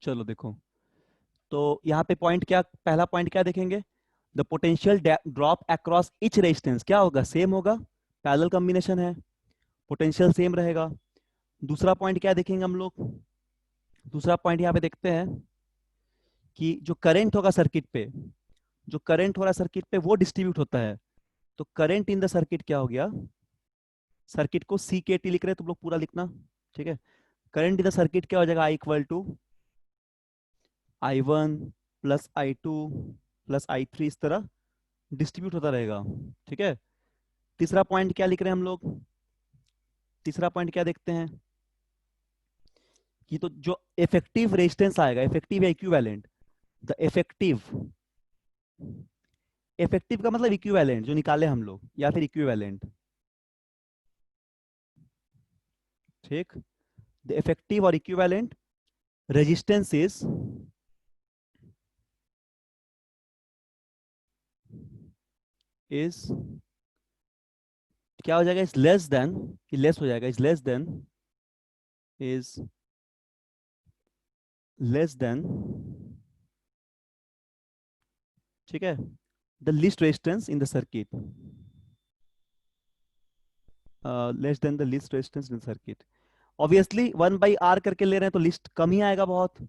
चलो देखो, तो यहाँ पे पॉइंट क्या, पहला पॉइंट क्या देखेंगे, the potential drop across etch resistance क्या होगा, सेम होगा, पैरेलल कॉम्बिनेशन है, पोटेंशियल सेम रहेगा। दूसरा पॉइंट क्या देखेंगे हम लोग, दूसरा पॉइंट यहाँ पे देखते हैं कि जो करंट होगा सर्किट पे, जो करंट हो रहा है सर्किट पे वो डिस्ट्रीब्यूट होता है। तो करंट इन द सर्किट क्या हो गया, सर्किट को सी के टी लिख रहे हैं, तुम लोग पूरा लिखना, ठीक है। करंट इन द सर्किट क्या हो जाएगा, I equal to I1 plus I2 plus I3, इस तरह डिस्ट्रीब्यूट होता रहेगा, ठीक है। तीसरा पॉइंट क्या लिख रहे हैं हम लोग, तीसरा पॉइंट क्या देखते हैं कि तो जो इफेक्टिव रेजिस्टेंस आएगा, इफेक्टिव या इक्विवेलेंट, द इफेक्टिव, इफेक्टिव का मतलब इक्विवेलेंट जो निकाले हम लोग, या फिर इक्विवेलेंट, ठीक। द इफेक्टिव और इक्विवेलेंट रेजिस्टेंस इज क्या हो जाएगा, इज लेस देन, लेस हो जाएगा, is less than, is less than, ठीक है, the least resistance in the circuit, less than the least resistance in circuit. Obviously 1/R करके ले रहे हैं तो लिस्ट कम ही आएगा बहुत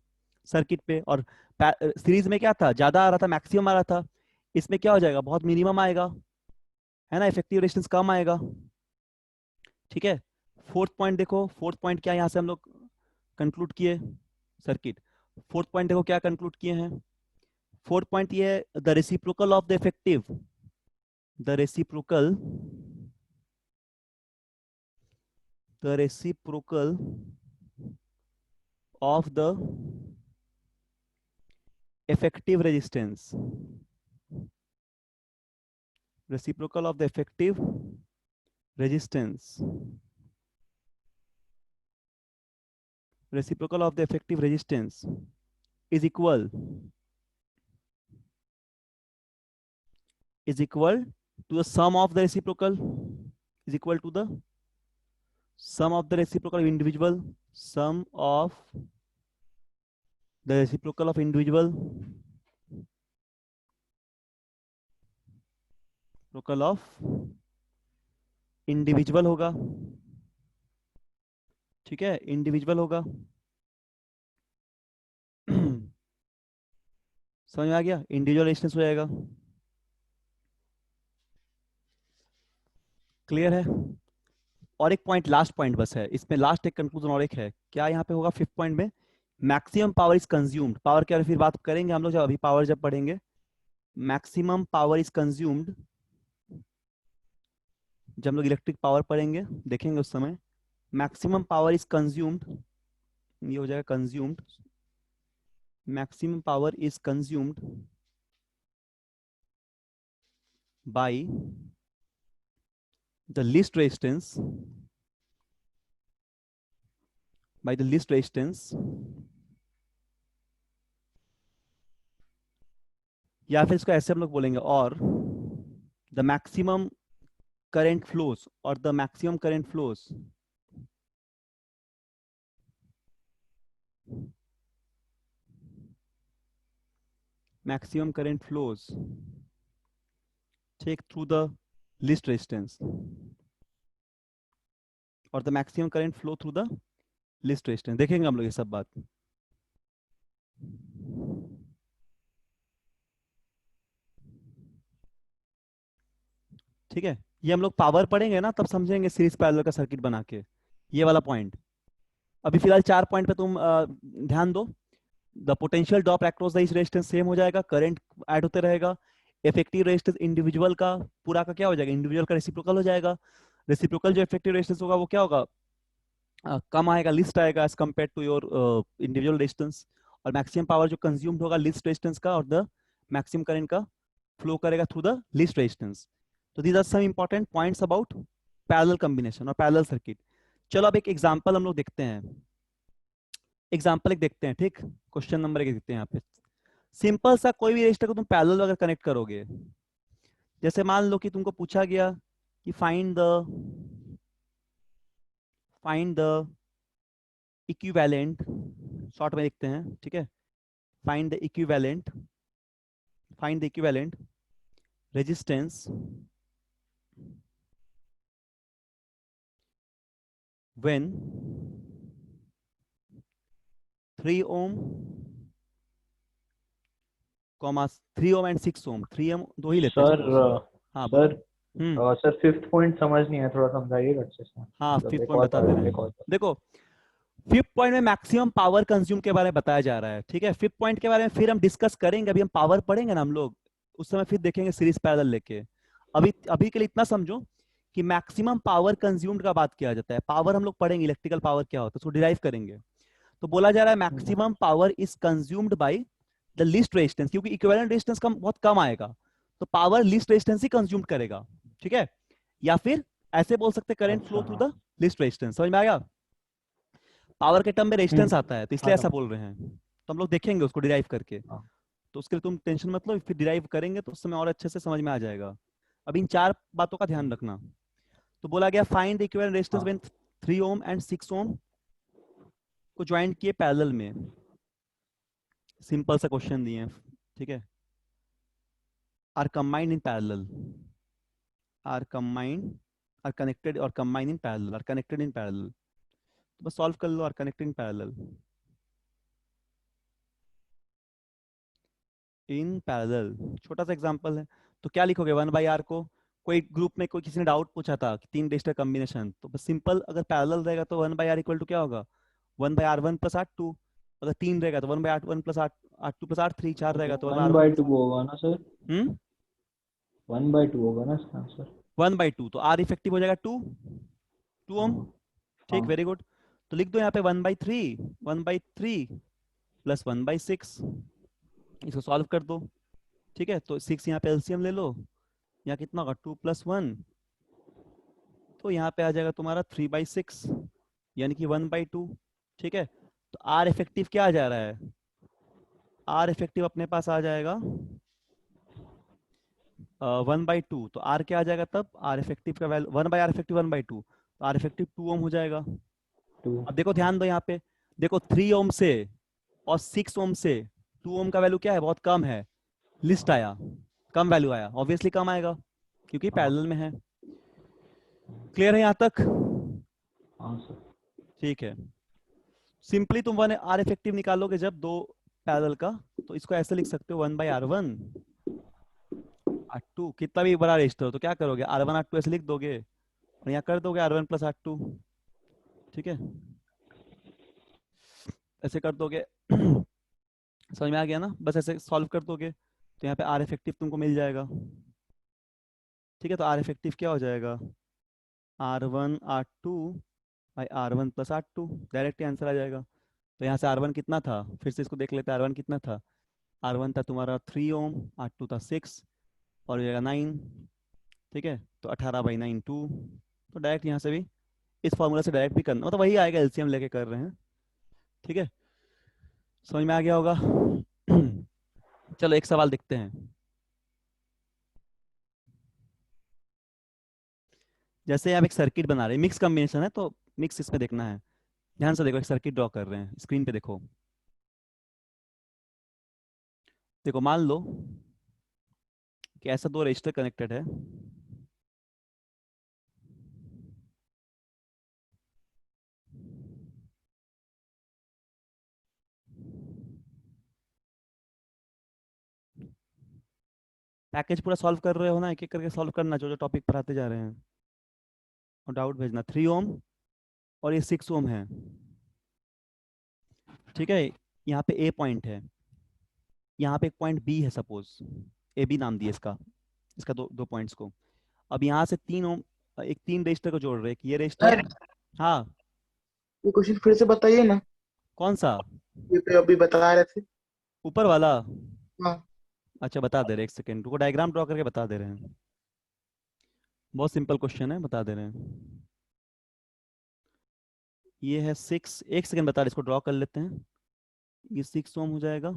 सर्किट पे, और सीरीज में क्या था, ज्यादा आ रहा था, मैक्सिमम आ रहा था, इसमें क्या हो जाएगा, बहुत मिनिमम आएगा, है ना, इफेक्टिव रेजिस्टेंस कम आएगा, ठीक है। फोर्थ पॉइंट देखो, फोर्थ पॉइंट क्या यहाँ से हम लोग कंक्लूड किए, सर्किट, फोर्थ पॉइंट देखो क्या कंक्लूड किए हैं, फोर्थ पॉइंट ये है, the reciprocal of the effective, the reciprocal, the reciprocal of the effective resistance, reciprocal of the effective resistance, reciprocal of the effective resistance is equal, is equal to the sum of the reciprocal, is equal to the sum of the reciprocal of individual, sum of the reciprocal of individual, reciprocal of individual होगा, ठीक है, individual होगा। समझ में आ गया, individual resistance हो जाएगा, clear है। और एक पॉइंट, लास्ट पॉइंट बस है इसमें, लास्ट एक कंक्लूजन और एक है, क्या यहाँ पे होगा फिफ्थ पॉइंट में, maximum power is consumed, power क्या फिर बात करेंगे हम लोग जब अभी पावर जब पढ़ेंगे, मैक्सिमम पावर इज कंज्यूम्ड, जब हम लोग इलेक्ट्रिक पावर पढ़ेंगे देखेंगे उस समय, मैक्सिमम पावर इज कंज्यूम्ड, ये हो जाएगा consumed, maximum power is consumed by the least resistance, by the least resistance, या फिर इसको ऐसे हम लोग बोलेंगे, और द मैक्सिमम करंट फ्लोज, और the maximum current flows maximum current flows take through the least resistance, और the maximum current flow through the least resistance, देखेंगे हम लोग ये सब बात, ठीक है। ये हम लोग पावर पढ़ेंगे ना तब समझेंगे सीरीज पैरेलल का सर्किट बना के, ये वाला पॉइंट। अभी फिलहाल 4 पॉइंट पे तुम ध्यान दो, the potential drop across the resistance same हो जाएगा, करंट ऐड होते रहेगा, इफेक्टिव रेजिस्टेंस इंडिविजुअल का पूरा का क्या हो जाएगा, इंडिविजुअल का रेसिप्रोकल हो जाएगा, रेसिप्रोकल जो इफेक्टिव रेजिस्टेंस होगा वो क्या होगा, कम आएगा, लिस्ट आएगा as compare to your individual resistance, और मैक्सिमम पावर जो कंज्यूम्ड होगा लिस्ट रेजिस्टेंस का, और द मैक्सिमम करंट का फ्लो करेगा थ्रू द लिस्ट रेजिस्टेंस। तो these are some important points about parallel combination और पैरेलल सर्किट। चलो अब एक एग्जांपल हम लोग देखते हैं, एग्जांपल एक देखते हैं, ठीक, क्वेश्चन नंबर 1 देखते हैं यहाँ पे। सिंपल सा कोई भी रजिस्टर को तुम पैरेलल अगर कनेक्ट करोगे, जैसे मान लो कि तुमको पूछा गया कि फाइंड द इक्विवेलेंट शॉर्ट में लिखते हैं, ठीक है। Find the equivalent, find the equivalent resistance when 3 ohm comma 3 ohm and 6 ohm, 3 ओम दो ही लेते हैं सर सपोज। हाँ बोलो। सर हम्म। सर फिफ्थ पॉइंट समझ नहीं है, थोड़ा समझाइएगा अच्छे से, हाँ मतलब फिफ्थ एक पॉइंट और बता बार, दे रहे एक और हैं, बार। देखो फिफ्थ पॉइंट में मैक्सिमम पावर कंज्यूम के बारे में बताया जा रहा है, ठीक है। फिफ्थ पॉइंट के बारे में फिर हम डिस्कस करेंगे, अभी हम पावर पढ़ेंगे ना हम लोग, उस समय फिर देखेंगे सीरीज पैरेलल लेके। अभी अभी के लिए इतना समझो कि मैक्सिमम पावर कंज्यूम्ड का बात किया जाता है। पावर हम लोग पढ़ेंगे, इलेक्ट्रिकल पावर क्या होता है उसको डिराइव करेंगे। तो बोला जा रहा है maximum power is consumed by the least resistance, क्योंकि इक्विवेलेंट रेजिस्टेंस कम बहुत कम आएगा, तो पावर लीस्ट रेजिस्टेंस ही कंज्यूम करेगा, ठीक है। या फिर ऐसे बोल सकते करंट अच्छा फ्लो थ्रू हाँ। द लीस्ट रेजिस्टेंस, समझ में आ गया। पावर के टर्म में रेजिस्टेंस आता है तो इसलिए हाँ ऐसा बोल रहे हैं, तो हम लोग देखेंगे उसको डिराइव करके। हाँ तो उसके लिए तुम टेंशन मत लो, फिर डिराइव करेंगे तो उस समय और अच्छे से समझ में आ जाएगा। अब इन चार बातों का ध्यान रखना। तो बोला गया find the equivalent resistance when हाँ 3 ओम एंड 6 ओम को ज्वाइन किए पैरेलल में। सिंपल सा क्वेश्चन दिए हैं, ठीक है। Are combined in parallel, are combined, are connected और combine in parallel, are connected in parallel. तो बस सॉल्व कर लो, are connected in parallel, in parallel. छोटा सा एग्जांपल है, तो क्या लिखोगे 1/r को, कोई ग्रुप में कोई किसी ने डाउट पूछा था कि 3 रजिस्टर कॉम्बिनेशन, तो बस सिंपल अगर पैरेलल रहेगा तो 1/r इक्वल टू क्या होगा, 1/r1 प्लस R2। अगर 3 रहेगा तो 1/r1 plus R2 plus R3, 4 रहेगा तो 1/r1 1/2 प्लस होगा ना सर, हम्म 1/2 होगा ना इसका आंसर। 1/2, तो R इफेक्टिव हो जाएगा 2, 2 ओम। हाँ ठीक, हाँ वेरी गुड। तो लिख दो यहाँ पे 1/3, 1/3 प्लस 1/6, इसको सॉल्व कर दो, ठीक है। तो 6 यहाँ पे एलसीएम ले लो, यहाँ कितना होगा 2 प्लस 1, तो यहाँ पे आ जाएगा तुम्हारा 3/6, यानी कि 1/2, ठीक है। तो आर इफेक्टिव क्या आ जा रहा है, आर इफेक्टिव अपने पास आ जाएगा 1/2, तो आर क्या आ जाएगा तब, आर इफेक्टिव का वैल्यू 1/r इफेक्टिव 1/2, तो आर इफेक्टिव 2 ओम हो जाएगा। 2। अब देखो हाँ ध्यान दो यहाँ पे, देखो 3 ओम से और 6 ओम से 2 ओम का वैल्यू क्या है, बहुत कम है, लिस्ट आया, कम वैल्यू आया, ऑब्वियसली कम आएगा क्योंकि हाँ पैरेलल में है। क्लियर है यहाँ तक, हाँ सर। ठीक है। सिंपली तुम 1 आर इफेक्टिव निकालोगे जब दो पैरेलल का, तो इसको ऐसे लिख सकते हो 1/r1 R2, कितना भी बड़ा रजिस्टर हो तो क्या करोगे, R1 R2 ऐसे लिख दोगे और यहाँ कर दोगे R1 प्लस R2, ठीक है, ऐसे कर दोगे। समझ में आ गया ना, बस ऐसे सॉल्व कर दोगे तो यहाँ पे आर इफेक्टिव तुमको मिल जाएगा, ठीक है। तो आर इफेक्टिव क्या हो जाएगा, R1 R2 by R1 plus R2, direct answer आ जाएगा। तो यहाँ से R1 कितना था, फिर से इसको देख लेते हैं, R1 कितना था, R1 था तुम्हारा 3 ओम, R2 था 6 और हो जाएगा 9, ठीक है। तो 18/9 2, तो डायरेक्ट यहाँ से भी इस फॉर्मूला से डायरेक्ट भी करना, मतलब वही आएगा, एलसीएम लेके कर रहे हैं, ठीक है। समझ में आ गया होगा। चलो एक सवाल देखते हैं। जैसे आप एक सर्किट बना रहे हैं, मिक्स कॉम्बिनेशन है तो मिक्स इसमें देखना है, ध्यान से देखो, एक सर्किट ड्रॉ कर रहे हैं, स्क्रीन पे देखो। देखो मान लो कि ऐसा दो रजिस्टर कनेक्टेड है, पैकेज पूरा सॉल्व कर रहे हो ना, एक एक करके सॉल्व करना, जो जो टॉपिक पढ़ाते जा रहे हैं, और डाउट भेजना। 3 ओम और ये 6 ओम है, ठीक है। यहाँ पे ए पॉइंट है, यहाँ पे एक पॉइंट बी है, सपोज ए बी नाम दिए इसका, इसका दो दो पॉइंट्स को। अब यहाँ से 3 ओम, एक 3 रजिस्टर को जोड़ रहे हैं, कि ये रजिस्टर, सर हाँ ये क्वेश्चन फिर से बताइए ना। कौन सा, ये तो अभी बता रहे थे। ऊपर वाला। हाँ। अच्छा बता दे रहे, एक सेकेंड रुको, डायग्राम ड्रॉ करके बता दे रहे हैं, बहुत सिंपल क्वेश्चन है, बता दे रहे हैं। ये है 6, एक सेकेंड बता रहे, इसको ड्रॉ कर लेते हैं। ये 6 ओम हो जाएगा,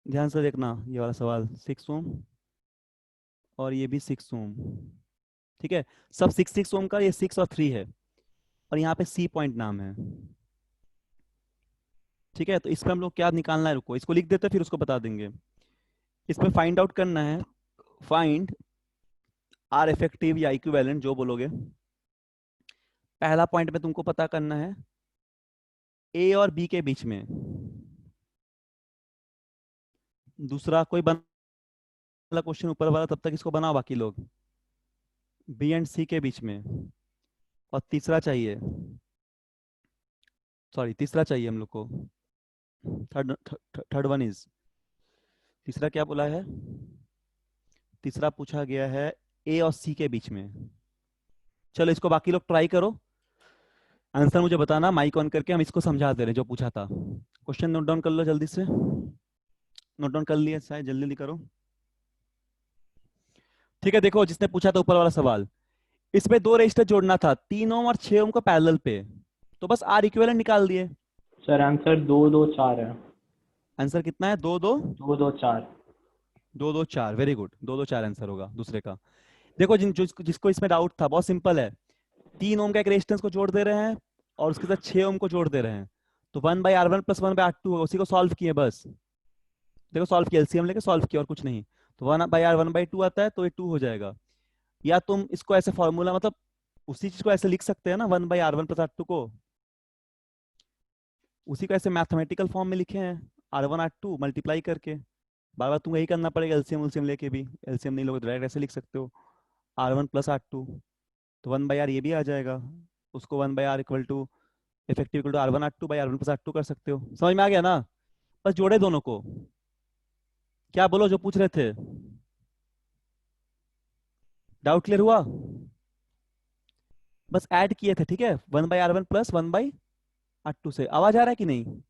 ध्यान से देखना ये वाला सवाल, 6 ओम और ये भी 6 ओम, ठीक है। सब 6 6 ओम का, ये 6 और 3 है, और यहाँ पे सी पॉइंट नाम है, ठीक है, तो इस पे हम लोग क्या निकालना है, रुको इसको लिख देते हैं फिर उसको बता देंगे। इसमें फाइंड आउट करना है, फाइंड आर इफेक्टिव या इक्विवेलेंट जो बोलोगे। पहला पॉइंट में तुमको पता करना है ए और बी के बीच में। दूसरा कोई वाला क्वेश्चन ऊपर वाला तब तक इसको बनाओ बाकी लोग, बी एंड सी के बीच में। और तीसरा चाहिए, सॉरी तीसरा चाहिए हम लोग को, थर्ड थर्ड वन इज, तीसरा क्या बोला है, तीसरा पूछा गया है ए और सी के बीच में। चलो इसको बाकी लोग ट्राई करो, आंसर मुझे बताना माइक ऑन करके, हम इसको समझा दे रहे हैं जो पूछा था। क्वेश्चन नोट डाउन कर लो जल्दी से, नोट डाउन कर लिया शायद, जल्दी जल्दी करो। ठीक है, देखो जिसने पूछा था ऊपर वाला सवाल, इसमें दो रजिस्टर जोड़ना था, 3 ओम और 6 ओम को पैरेलल पे, तो बस आर इक्विवेलेंट निकाल दिए। सर आंसर 2 2 4 है। आंसर कितना है, 2 2 2 2 4। 2 2 4, वेरी गुड, 2 2 4 आंसर होगा दूसरे का। देखो जिसको इसमें डाउट था, बहुत सिंपल है, 3 ओम का एक रेजिस्टेंस को जोड़ दे रहे हैं और उसके साथ 6 ओम को जोड़ दे रहे हैं, तो 1/R1 + 1/R2 होगा, उसी को सॉल्व किए बस। देखो सॉल्व किया, एलसीएम लेके सॉल्व किया और कुछ नहीं, तो 1/R 1/2 आता है, तो ये 2 हो जाएगा। या तुम इसको ऐसे फॉर्मूला, मतलब उसी चीज को ऐसे लिख सकते हैं ना, 1/R1 + R2 को, उसी को ऐसे मैथमेटिकल फॉर्म में लिखे हैं, R1 R2 मल्टीप्लाई करके। बार बार तुमको यही करना पड़ेगा एलसीएम उलसीएम लेके भी, एलसीएम नहीं लोगे तो डायरेक्ट ऐसे लिख सकते हो, R1 + R2, तो 1/R ये भी आ जाएगा, उसको 1/R equal to effective equal to R1 R2/R1 + R2 कर सकते हो। समझ में आ गया ना, बस जोड़े दोनों को। क्या बोलो जो पूछ रहे थे, डाउट क्लियर हुआ? बस ऐड किए थे, ठीक है, 1/R1 + 1/R2 से। आवाज आ रहा है कि नहीं?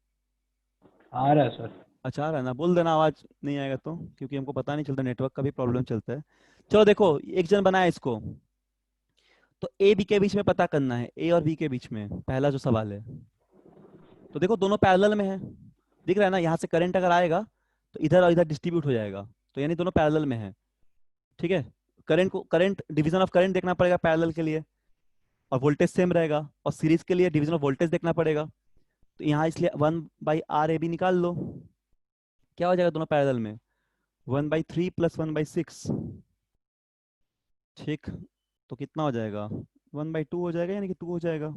आ रहा है सर। अच्छा आ रहा है ना, बोल देना आवाज नहीं आएगा तो, क्योंकि हमको पता नहीं चलता, नेटवर्क का भी प्रॉब्लम चलता है। चलो देखो, एक जन बनाया इसको, तो ए बी के बीच में पता करना है, ए और बी के बीच में पहला जो सवाल है। तो देखो दोनों पैरेलल में है, दिख रहा है ना, यहाँ से करंट अगर आएगा तो इधर और इधर डिस्ट्रीब्यूट हो जाएगा, तो यानी दोनों पैरेलल में है। ठीक है, करंट डिवीजन ऑफ करंट देखना पड़ेगा पैरेलल के लिए, और वोल्टेज सेम रहेगा, और सीरीज के लिए डिवीजन ऑफ वोल्टेज देखना पड़ेगा। तो यहाँ इसलिए 1/R AB निकाल लो, क्या हो जाएगा दोनों पैरेलल में, 1/3 + 1/6। ठीक, तो कितना हो जाएगा, 1/2 हो जाएगा, यानी कि 2 हो जाएगा।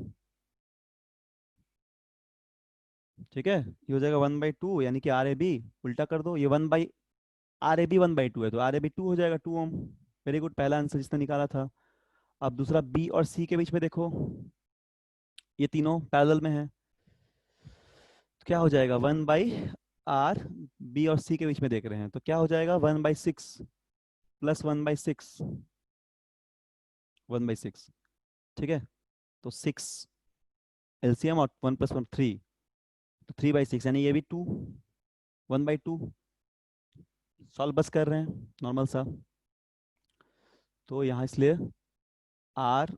ठीक है, ये हो जाएगा 1/2, यानी कि RAB उल्टा कर दो, ये 1/RAB 1/2 है, तो RAB 2 हो जाएगा, 2 ओम। वेरी गुड, पहला आंसर जिसने निकाला था। अब दूसरा बी और सी के बीच में देखो, ये तीनों पैरेलल में है, तो क्या हो जाएगा, 1/R, बी और सी के बीच में देख रहे हैं, तो क्या हो जाएगा, 1/6 + 1/6, 1/6। ठीक है, तो 6 एलसीएम, और 1 + 1 3, तो 3/6, यानी ये भी 2, 1/2। सॉल्व बस कर रहे हैं नॉर्मल सा, तो यहाँ इसलिए आर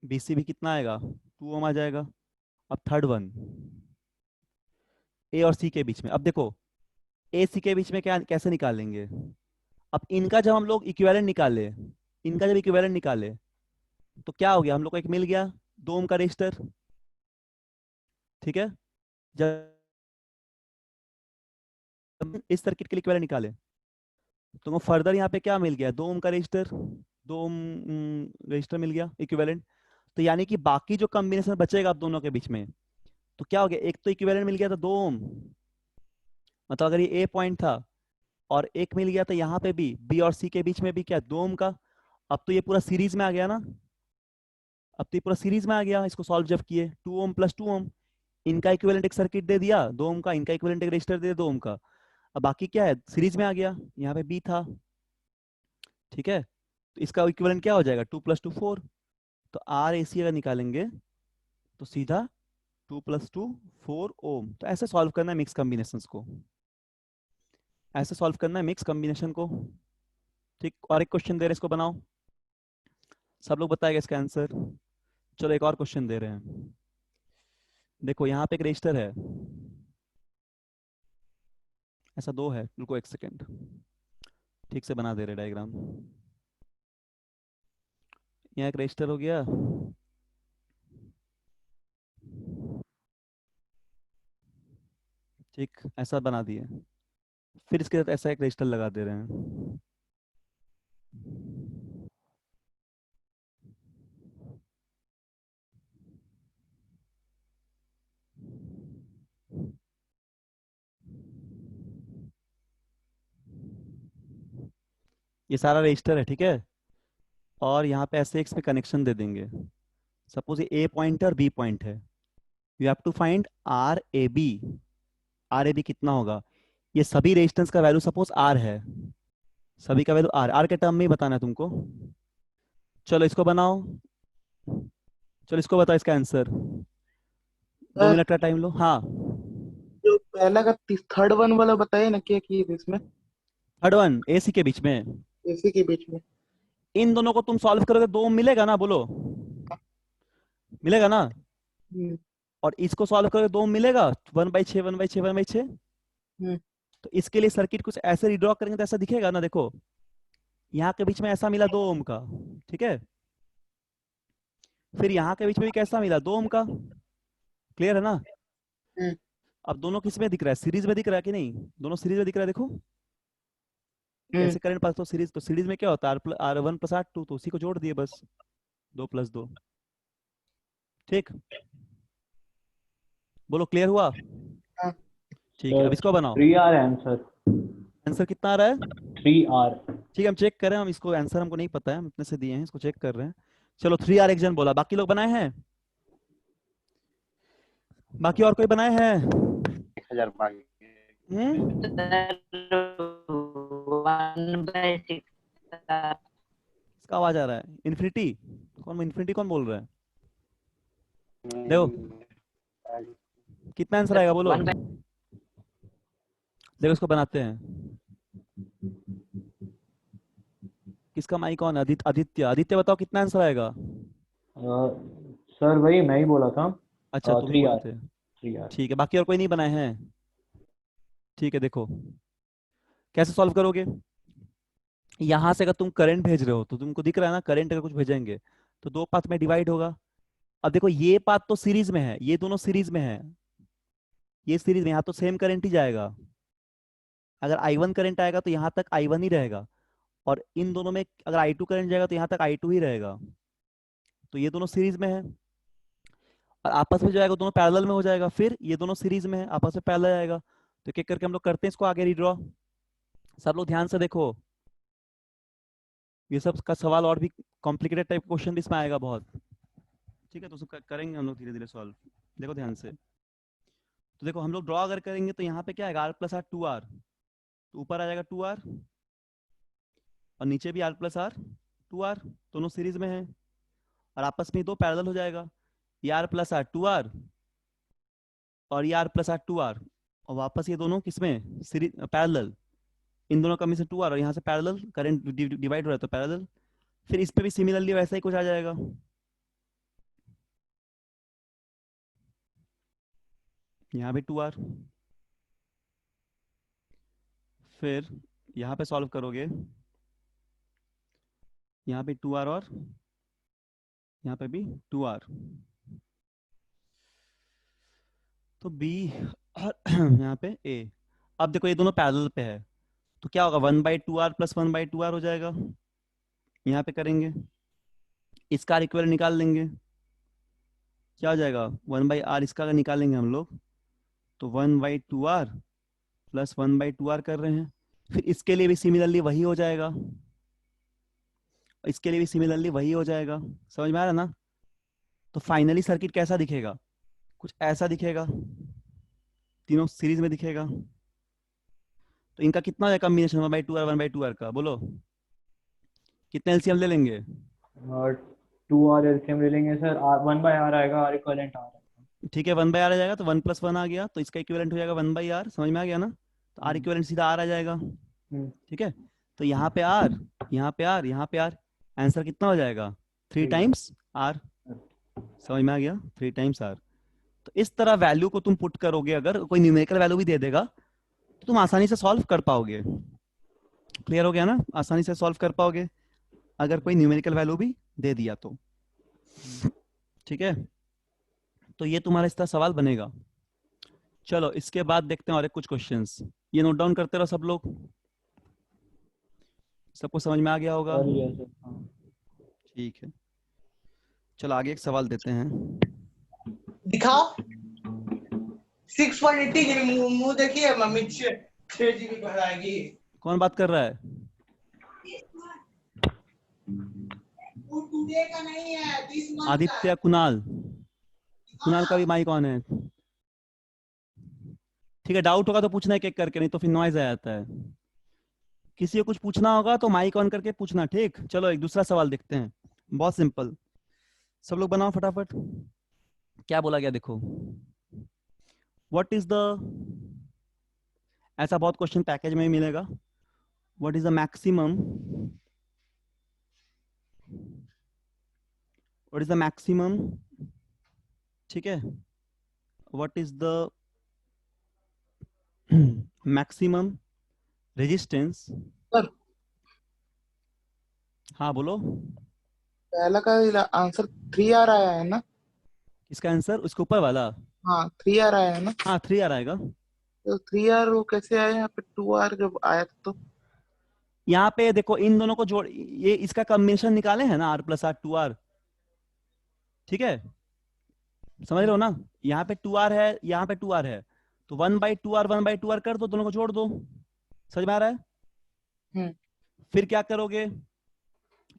बी सी भी कितना आएगा, 2 ओम आ जाएगा। अब थर्ड वन, ए और सी के बीच में, अब देखो ए सी के बीच में क्या कैसे निकालेंगे। अब इनका जब हम लोग इक्विवेलेंट निकाले, इनका जब इक्विवेलेंट निकाले, तो क्या हो गया, हम लोग को एक मिल गया 2 ओम का रेजिस्टर। ठीक है, जब इस सर्किट के लिए इक्विवेलेंट निकाले, तो फर्दर यहाँ पे क्या मिल गया, 2 ओम का रेजिस्टर, 2 ओम रेजिस्टर मिल गया इक्विवेलेंट। तो यानी कि बाकी जो कॉम्बिनेशन बचेगा आप दोनों के बीच में, तो क्या हो गया, एक तो इक्विवेलेंट मिल गया था 2 ओम, मतलब अगर ये ए पॉइंट था, और एक मिल गया था यहाँ पे भी बी और सी के बीच में भी क्या, 2 ओम का। अब तो ये पूरा सीरीज में आ गया ना, अब तो ये पूरा सीरीज में आ गया, इसको सॉल्व जब किए, 2 ओम + 2 ओम, इनका इक्विवेलेंट एक सर्किट दे दिया 2 ओम का, इनका इक्विवेलेंट एक रजिस्टर दे दिया 2 ओम का। अब बाकी क्या है, सीरीज में आ गया, यहाँ पे बी था। ठीक है, तो इसका इक्विवेलेंट क्या हो जाएगा, 2 + 2 4, तो आर ए सी अगर निकालेंगे तो सीधा 2 + 2 4 ओम। तो ऐसे सॉल्व करना है मिक्स कॉम्बिनेशन को, ऐसे सॉल्व करना है मिक्स कॉम्बिनेशन को। ठीक, और एक क्वेश्चन दे रहे हैं, इसको बनाओ, सब लोग बताएगा इसका आंसर। चलो एक और क्वेश्चन दे रहे हैं, देखो यहाँ पे एक रजिस्टर है, ऐसा 2 है, रुको एक सेकेंड, ठीक से बना दे रहे डायग्राम। यहाँ एक रजिस्टर हो गया, ठीक, ऐसा बना दिए। फिर इसके साथ ऐसा एक रजिस्टर लगा दे रहे हैं। ये सारा रजिस्टर है, ठीक है। और यहाँ पे ऐसे इसमें कनेक्शन दे देंगे। सपोज ये ए पॉइंट है और बी पॉइंट है। You have to find R A B. R A B कितना होगा? ये सभी रेजिस्टेंस का वैल्यू सपोज आर है, सभी का वैल्यू आर, आर के टर्म में ही बताना है तुमको। चलो इसको बनाओ, चलो इसको बताओ इसका आंसर। 2 मिनट का टाइम लो। हाँ, जो पहला का थर्ड वन वाला बताइए ना, क्या किए थे इसमें? थर्ड वन ए सी के बीच में। इसी के बीच में। इन दोनों को तुम सॉल्व करोगे 2 मिलेगा ना, बोलो मिलेगा ना। हम्म। और इसको सॉल्व करोगे 2 मिलेगा, 1/6 1/6 1/6। हम्म। तो इसके लिए सर्किट कुछ ऐसे रिड्रॉ करेंगे तो ऐसा दिखेगा ना, देखो यहाँ के बीच में ऐसा मिला 2 ओम का, ठीक है। फिर यहाँ के बीच में भी कैसा मिला, 2 ओम का। क्लियर है ना। हम्म। अब दोनों किस में दिख रहा है, सीरीज में दिख रहा है कि नहीं? दोनों सीरीज में दिख रहा है, देखो हम्म। कैसे करंट पास। तो सीरीज में क्या होता है, R1 + R2, तो उसी को जोड़ दिए बस, 2 + 2। ठीक, बोलो क्लियर हुआ? हाँ। ठीक है, अब इसको बनाओ। 3R है आंसर। आंसर कितना आ रहा है? 3R। ठीक है, हम चेक कर रहे हैं, हम इसको आंसर हमको नहीं पता है, हम इतने से दिए हैं, इसको चेक कर रहे हैं। चलो 3R एक जन बोला, बाकी लोग बनाए हैं? बाकी और कोई बनाए हैं? 1000 बाकी। इसका आवाज आ रहा है, इन्फिनिटी। इन्फिनिटी कौन बोल रहा है? देखो कितना आंसर आएगा, बोलो। देखो इसको बनाते हैं। किसका माइक ऑन है? आदित्य, आदित्य बताओ कितना आंसर आएगा। सर वही मैं ही बोला था। अच्छा तुम ही बोले 3R। थे। 3R। ठीक है, बाकी और कोई नहीं बनाए हैं? ठीक है, देखो कैसे सॉल्व करोगे। यहां से अगर तुम करंट भेज रहे हो तो तुमको दिख रहा है ना, करंट अगर कुछ भेजेंगे तो 2 पाथ में डिवाइड होगा। अब देखो ये पाथ तो सीरीज में है, ये दोनों सीरीज में है, ये सीरीज में, यहाँ तो सेम करंट ही जाएगा। अगर I1 करंट आएगा तो यहाँ तक I1 ही रहेगा, और इन दोनों में अगर I2 करंट जाएगा तो यहाँ तक I2 ही रहेगा। तो ये दोनों सीरीज में है, और आपस में जो आएगा दोनों पैरेलल में हो जाएगा। फिर ये दोनों सीरीज में है, आपस में पैरेलल आएगा। तो एक एक करके हम लोग करते हैं इसको आगे रिड्रॉ। सब लोग ध्यान से देखो, ये सब का सवाल और भी कॉम्प्लिकेटेड टाइप क्वेश्चन भी इसमें आएगा बहुत। ठीक है, तो उसको करेंगे हम लोग धीरे धीरे सॉल्व। देखो ध्यान से। तो देखो हम लोग ड्रॉ अगर करेंगे तो यहाँ पे क्या आएगा, R+R 2R, तो ऊपर आ जाएगा 2R, और नीचे भी R+R 2R, दोनों सीरीज में है, और आपस में दो पैरेलल हो जाएगा। ये R+R 2R और ये R+R 2R, और वापस ये दोनों किसमें, सीरीज पैरेलल। इन दोनों का में से 2R, और यहाँ से पैरेलल करंट डिवाइड हो रहा है तो पैरेलल। फिर इस पे भी सिमिलरली वैसा ही कुछ आ जाएगा। यहाँ भी 2R। फिर यहाँ पे सॉल्व करोगे, यहाँ पे 2R, और यहाँ पे भी 2R। तो B और यहाँ पे A। अब देखो ये दोनों पैरेलल पे है, तो क्या होगा, 1/2R + 1/2R हो जाएगा। यहाँ पे करेंगे, इसका इक्वल निकाल लेंगे, क्या हो जाएगा, 1/R, इसका अगर निकालेंगे हम लोग तो 1/2R + 1/2R कर रहे हैं। फिर इसके लिए भी सिमिलरली वही हो जाएगा, इसके लिए भी सिमिलरली वही हो जाएगा। समझ में आ रहा ना। तो फाइनली सर्किट कैसा दिखेगा, कुछ ऐसा दिखेगा, तीनों सीरीज में दिखेगा। तो इनका कितना है कॉम्बिनेशन, 1/2R 1/2R का, बोलो कितने एलसीएम ले लेंगे। और 2R एलसीएम ले लेंगे सर। 1/R आएगा, R इक्विवेलेंट R आएगा। ठीक है, 1/R आ जाएगा, तो 1 + 1 आ गया, तो इसका इक्विवेलेंट हो जाएगा 1/R। समझ में आ गया ना। तो R इक्विवेलेंट सीधा R आ जाएगा। ठीक है, तो यहाँ पे R, यहाँ पे R, यहाँ पे R, आंसर कितना हो जाएगा, 3 टाइम्स R। समझ में आ गया, 3 टाइम्स R। तो इस तरह वैल्यू को तुम पुट करोगे, अगर कोई न्यूमेरिकल वैल्यू भी दे देगा तो तुम आसानी से सॉल्व कर पाओगे। क्लियर हो गया ना, आसानी से सॉल्व कर पाओगे अगर कोई न्यूमेरिकल वैल्यू भी दे दिया तो। ठीक है, तो ये तुम्हारा इस तरह सवाल बनेगा। चलो इसके बाद देखते हैं और एक कुछ क्वेश्चंस। ये नोट डाउन करते रहो सब लोग। सबको समझ में आ गया होगा? कर लिया सर, हाँ। ठीक है, चलो आगे एक सवाल देते हैं। दिखाओ 6.80 की मुंह देखिए मम्मी 6 GB बढ़ाएगी। कौन बात कर रहा है? वो टुडे का नहीं है, दिस मंथ का है। आदित्य, कुणाल। कुणाल का भी माइक ऑन है। ठीक है, डाउट होगा तो पूछना एक एक करके, नहीं तो फिर नॉइज आ जाता है। किसी को कुछ पूछना होगा तो माइक ऑन करके पूछना, ठीक? चलो एक दूसरा सवाल देखते हैं, बहुत सिंपल। सब लोग बनाओ फटाफट। क्या बोला गया देखो। व्हाट इज द, ऐसा बहुत क्वेश्चन पैकेज में ही मिलेगा। What is the maximum, what is the maximum, ठीक है, what is the maximum resistance. Sir हाँ बोलो। पहला का आंसर 3R आया है ना? इसका आंसर उसके ऊपर वाला? हाँ 3R आया है ना? हाँ 3R आएगा। तो 3R वो कैसे आया यहाँ पे? 2R जब आया था तो यहाँ पे देखो इन दोनों को जोड़, ये इसका कॉम्बिनेशन निकाले हैं ना, R+R 2R, ठीक है? समझ रहे हो ना? यहाँ पे 2R है, यहाँ पे 2R है, तो 1/2R 1/2R कर दो, दोनों को जोड़ दो। समझ में आ रहा है? हम्म फिर क्या करोगे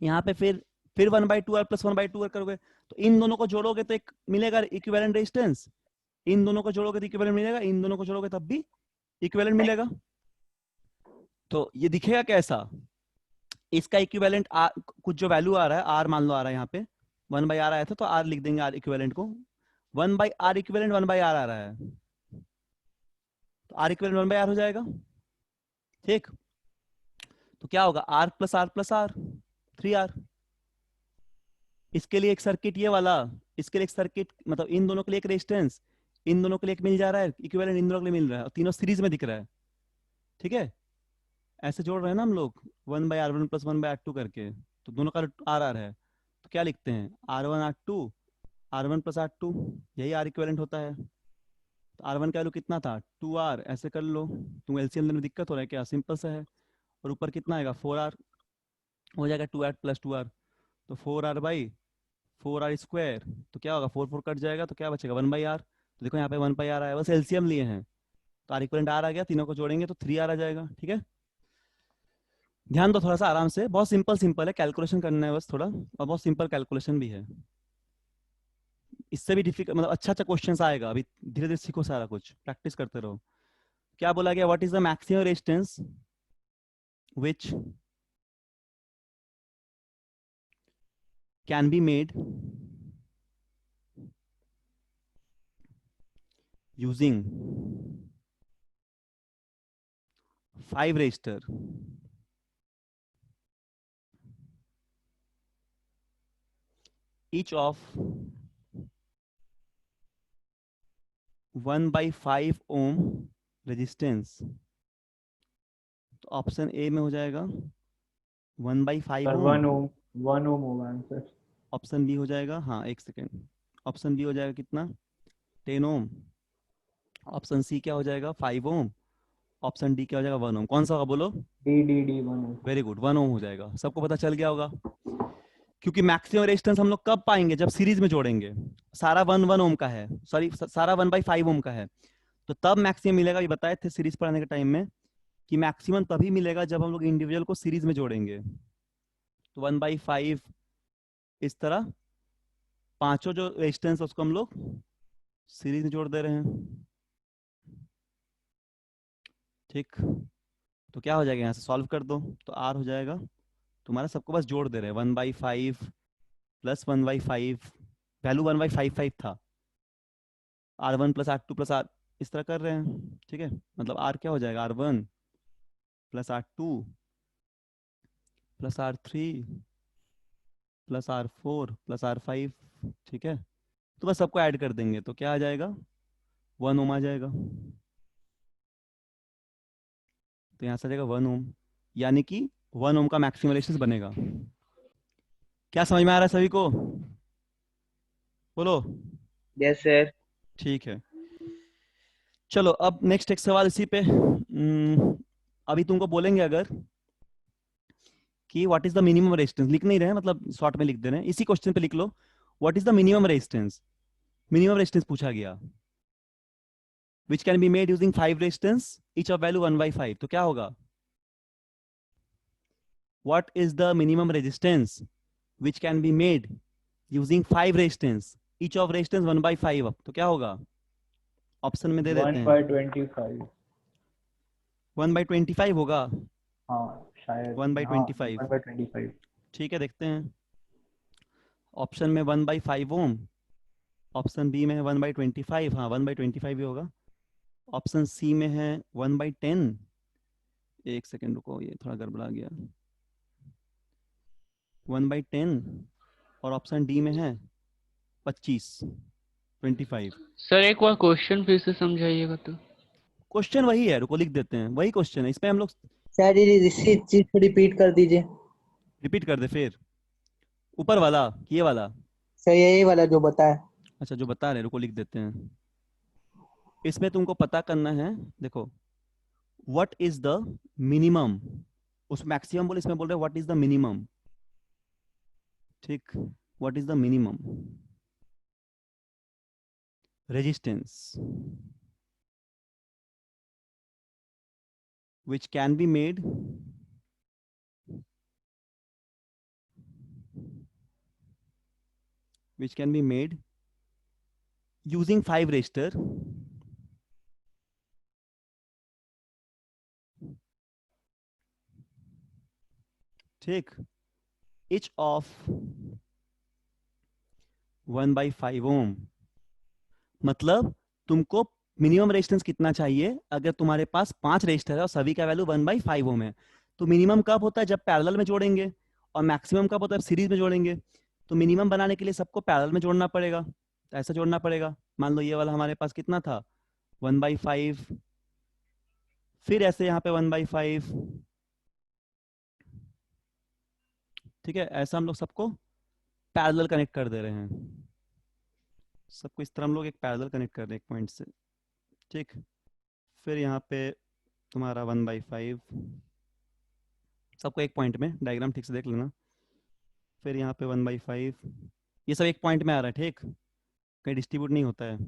यहाँ पे, फिर 1/2R + 1/2R करोगे, तो इन दोनों को जोड़ोगे तो एक मिलेगा इक्विवेलेंट रेजिस्टेंस। इन दोनों को जोड़ोगे तो इक्विवेलेंट मिलेगा, इन दोनों को जोड़ोगे तब भी इक्विवेलेंट मिलेगा। तो ये दिखेगा कैसा, इसका इक्विवेलेंट कुछ जो वैल्यू आ रहा है, आर मान लो आ रहा है, यहाँ पे 1/r आया था तो आर लिख देंगे, आर इक्विवेलेंट को 1/r इक्विवेलेंट 1/r आ रहा है, तो आर इक्विवेलेंट 1/r हो जाएगा, ठीक? तो क्या होगा, R+R+R 3R। इसके लिए एक सर्किट ये वाला, इसके लिए एक सर्किट, मतलब इन दोनों के लिए एक रेजिस्टेंस, इन दोनों के लिए एक मिल जा रहा है इक्विवेलेंट, इन दोनों के लिए मिल रहा है, और तीनों सीरीज में दिख रहा है, ठीक है? ऐसे जोड़ रहे हैं ना हम लोग 1/R1 + 1/R2 करके, तो दोनों का आर आर है, तो क्या लिखते हैं, R1 R2 यही आर इक्विवेलेंट होता है। तो R1 का वैल्यू कितना था, 2R, ऐसे कर लो। तुम एलसीएम लेने में दिक्कत हो रहा है क्या? सिंपल सा है। और ऊपर कितना आएगा, 4R हो जाएगा, 2R + 2R, तो 4R/4R², तो क्या होगा, 4 4 कट जाएगा, तो क्या बचेगा, 1/R। तो देखो यहाँ पे 1/R आया, बस एलसीएम लिए हैं, तो आर इक्विवेलेंट आर आ गया, तीनों को जोड़ेंगे तो 3R आ जाएगा, ठीक है? ध्यान दो थोड़ा सा आराम से, बहुत सिंपल सिंपल है, कैलकुलेशन करना है बस थोड़ा, और बहुत सिंपल कैलकुलेशन भी है। इससे भी डिफिकल्ट, मतलब अच्छा अच्छा क्वेश्चन आएगा, अभी धीरे धीरे सीखो, सारा कुछ प्रैक्टिस करते रहो। क्या बोला गया, what is the maximum resistance which can be made using 5 resistor each of 1/5 ohm resistance. तो ऑप्शन ए में हो जाएगा 1/5 सर ओम, 1 ओम होगा आंसर। ऑप्शन बी हो जाएगा, हाँ एक सेकेंड, ऑप्शन बी हो जाएगा कितना, 10 ओम, ऑप्शन सी क्या हो जाएगा, 5 ओम, ऑप्शन डी क्या हो जाएगा, 1 ओम। कौन सा होगा बोलो? डी 1 ओम। वेरी गुड, 1 ओम हो जाएगा। सबको पता चल गया होगा, क्योंकि मैक्सिमम रेजिस्टेंस हम लोग कब पाएंगे, जब सीरीज में जोड़ेंगे। सारा 1 ओम का है, सॉरी सारा 1/5 ओम का है, तो तब मैक्सिमम मिलेगा। ये बताए थे सीरीज पढ़ाने के टाइम में कि मैक्सिमम तभी मिलेगा जब हम लोग इंडिविजुअल को सीरीज में जोड़ेंगे। तो 1/5 इस तरह, पांचों जो रेजिस्टेंस उसको हम लोग सीरीज में जोड़ दे रहे हैं, ठीक? तो क्या हो जाएगा, यहाँ से सॉल्व कर दो, तो आर हो जाएगा तुम्हारा, सबको बस जोड़ दे रहे हैं, 1/5 + 1/5, वैल्यू 1/55 था, R1 + R2 + R, इस तरह कर रहे हैं, ठीक है? मतलब आर क्या हो जाएगा, R1 + R2 + R3 + R4 + R5, ठीक है? तो बस सबको ऐड कर देंगे, तो क्या आ जाएगा, 1 ओम आ जाएगा। तो यहाँ से आ जाएगा 1 ओम, यानी कि 1 ओम का मैक्सिमम रेजिस्टेंस बनेगा। क्या समझ में आ रहा है सभी को? बोलो। Yes sir. ठीक है, चलो अब नेक्स्ट एक सवाल इसी पे। अभी तुमको बोलेंगे अगर कि what is the minimum resistance, लिख नहीं रहे हैं, मतलब शॉर्ट में लिख दे रहे हैं, इसी क्वेश्चन पे लिख लो what is the minimum resistance. Minimum resistance पूछा गया which can be made using 5 resistance each of value 1/5, तो क्या होगा? What is the minimum resistance which can be made using 5 resistance each of resistance 1/5, तो क्या होगा? ऑप्शन में दे देते वन हैं। बाई 25। 1/25 होगा। हाँ शायद, हाँ 1/25, 1/25। ठीक है देखते हैं। ऑप्शन में 1/5 ओम, ऑप्शन बी में है 1/25, हाँ 1/25 ही होगा। ऑप्शन सी में है 1/10, एक सेकेंड रुको ये थोड़ा गड़बड़ा गया, 1/10, और ऑप्शन डी में है 25। सर एक बार क्वेश्चन फिर से समझाइएगा तो। क्वेश्चन वही है, रुको लिख देते हैं, वही क्वेश्चन है, इसमें हम लोग सर ये इसी चीज को रिपीट कर दीजिए। रिपीट कर दे फिर। ऊपर वाला कि ये वाला? सर यही वाला जो बताया। अच्छा जो बता रहे, रुको लिख देते हैं। इसमें तुमको पता करना है, देखो व्हाट इज द मिनिमम, उस मैक्सिमम बोले, इसमें बोल रहे व्हाट इज द मिनिमम, ठीक, what is the minimum resistance which can be made using 5 resistor ठीक, each of 1/5 ओम। मतलब तुमको मिनिमम रेजिस्टेंस कितना चाहिए, अगर तुम्हारे पास 5 रेजिस्टर है और सभी का वैल्यू 1/5 ओम है, तो मिनिमम कब होता है? जब पैरेलल में जोड़ेंगे, और मैक्सिमम कब होता है? सीरीज में जोड़ेंगे। तो मिनिमम बनाने के लिए सबको पैरेलल में जोड़ना पड़ेगा, तो ऐसा जोड़ना पड़ेगा। मान लो ये वाला हमारे पास कितना था, 1/5, फिर ऐसे यहाँ पे 1/5, ठीक है, ऐसा हम लोग सबको पैरेलल कनेक्ट कर दे रहे हैं। सबको इस तरह हम लोग एक पैरेलल कनेक्ट कर रहे हैं एक पॉइंट से, ठीक। फिर यहाँ पे तुम्हारा 1/5, सबको एक पॉइंट में, डायग्राम ठीक से देख लेना। फिर यहाँ पे 1/5, ये सब एक पॉइंट में आ रहा है, ठीक, कहीं डिस्ट्रीब्यूट नहीं होता है।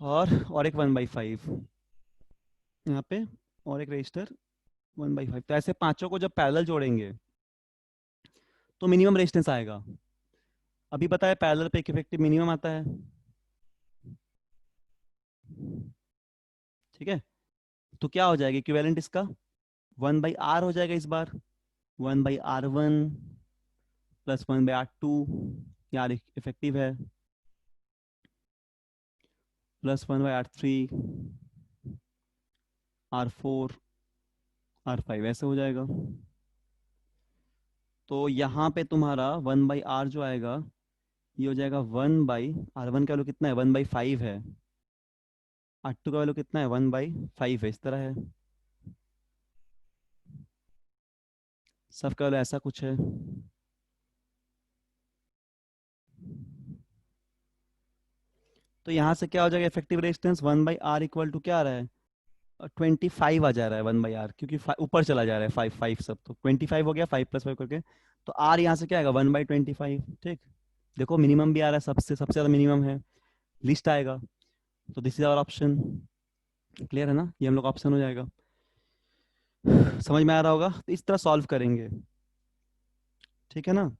और एक 1/5 यहाँ पे, और एक रजिस्टर 1/5। तो ऐसे पांचों को जब पैरेलल जोड़ेंगे तो मिनिमम रेजिस्टेंस आएगा। अभी बताया पैरेलल पे एक इफेक्टिव मिनिमम आता है, ठीक है। तो क्या हो जाएगा इक्विवेलेंट इसका? 1/r हो जाएगा इस बार, 1/r1 प्लस 1/r2, यार इफेक्टिव है, प्लस 1/r3, R4, R5, ऐसे हो जाएगा। तो यहाँ पे तुम्हारा 1/r जो आएगा ये हो जाएगा 1/r1 का वैल्यू कितना है? 1/5 है। R2 का वैल्यू कितना है? 1/5 है, इस तरह है। सबका वैल्यू ऐसा कुछ है। तो यहाँ से क्या हो जाएगा effective resistance? 1/r equal to क्या आ रहा है? 25 आ जा रहा है 1/r, क्योंकि ऊपर चला जा रहा है 5 सब, तो 25 हो गया 5 + 5 करके। तो r यहाँ से क्या आएगा? 1/25, ठीक। देखो मिनिमम भी आ रहा है, सबसे ज्यादा मिनिमम है, लिस्ट आएगा। तो this is our option. Clear है ना? ये हम लोग ऑप्शन हो जाएगा। समझ में आ रहा होगा? तो इस तरह सॉल्व करेंगे, ठीक है ना,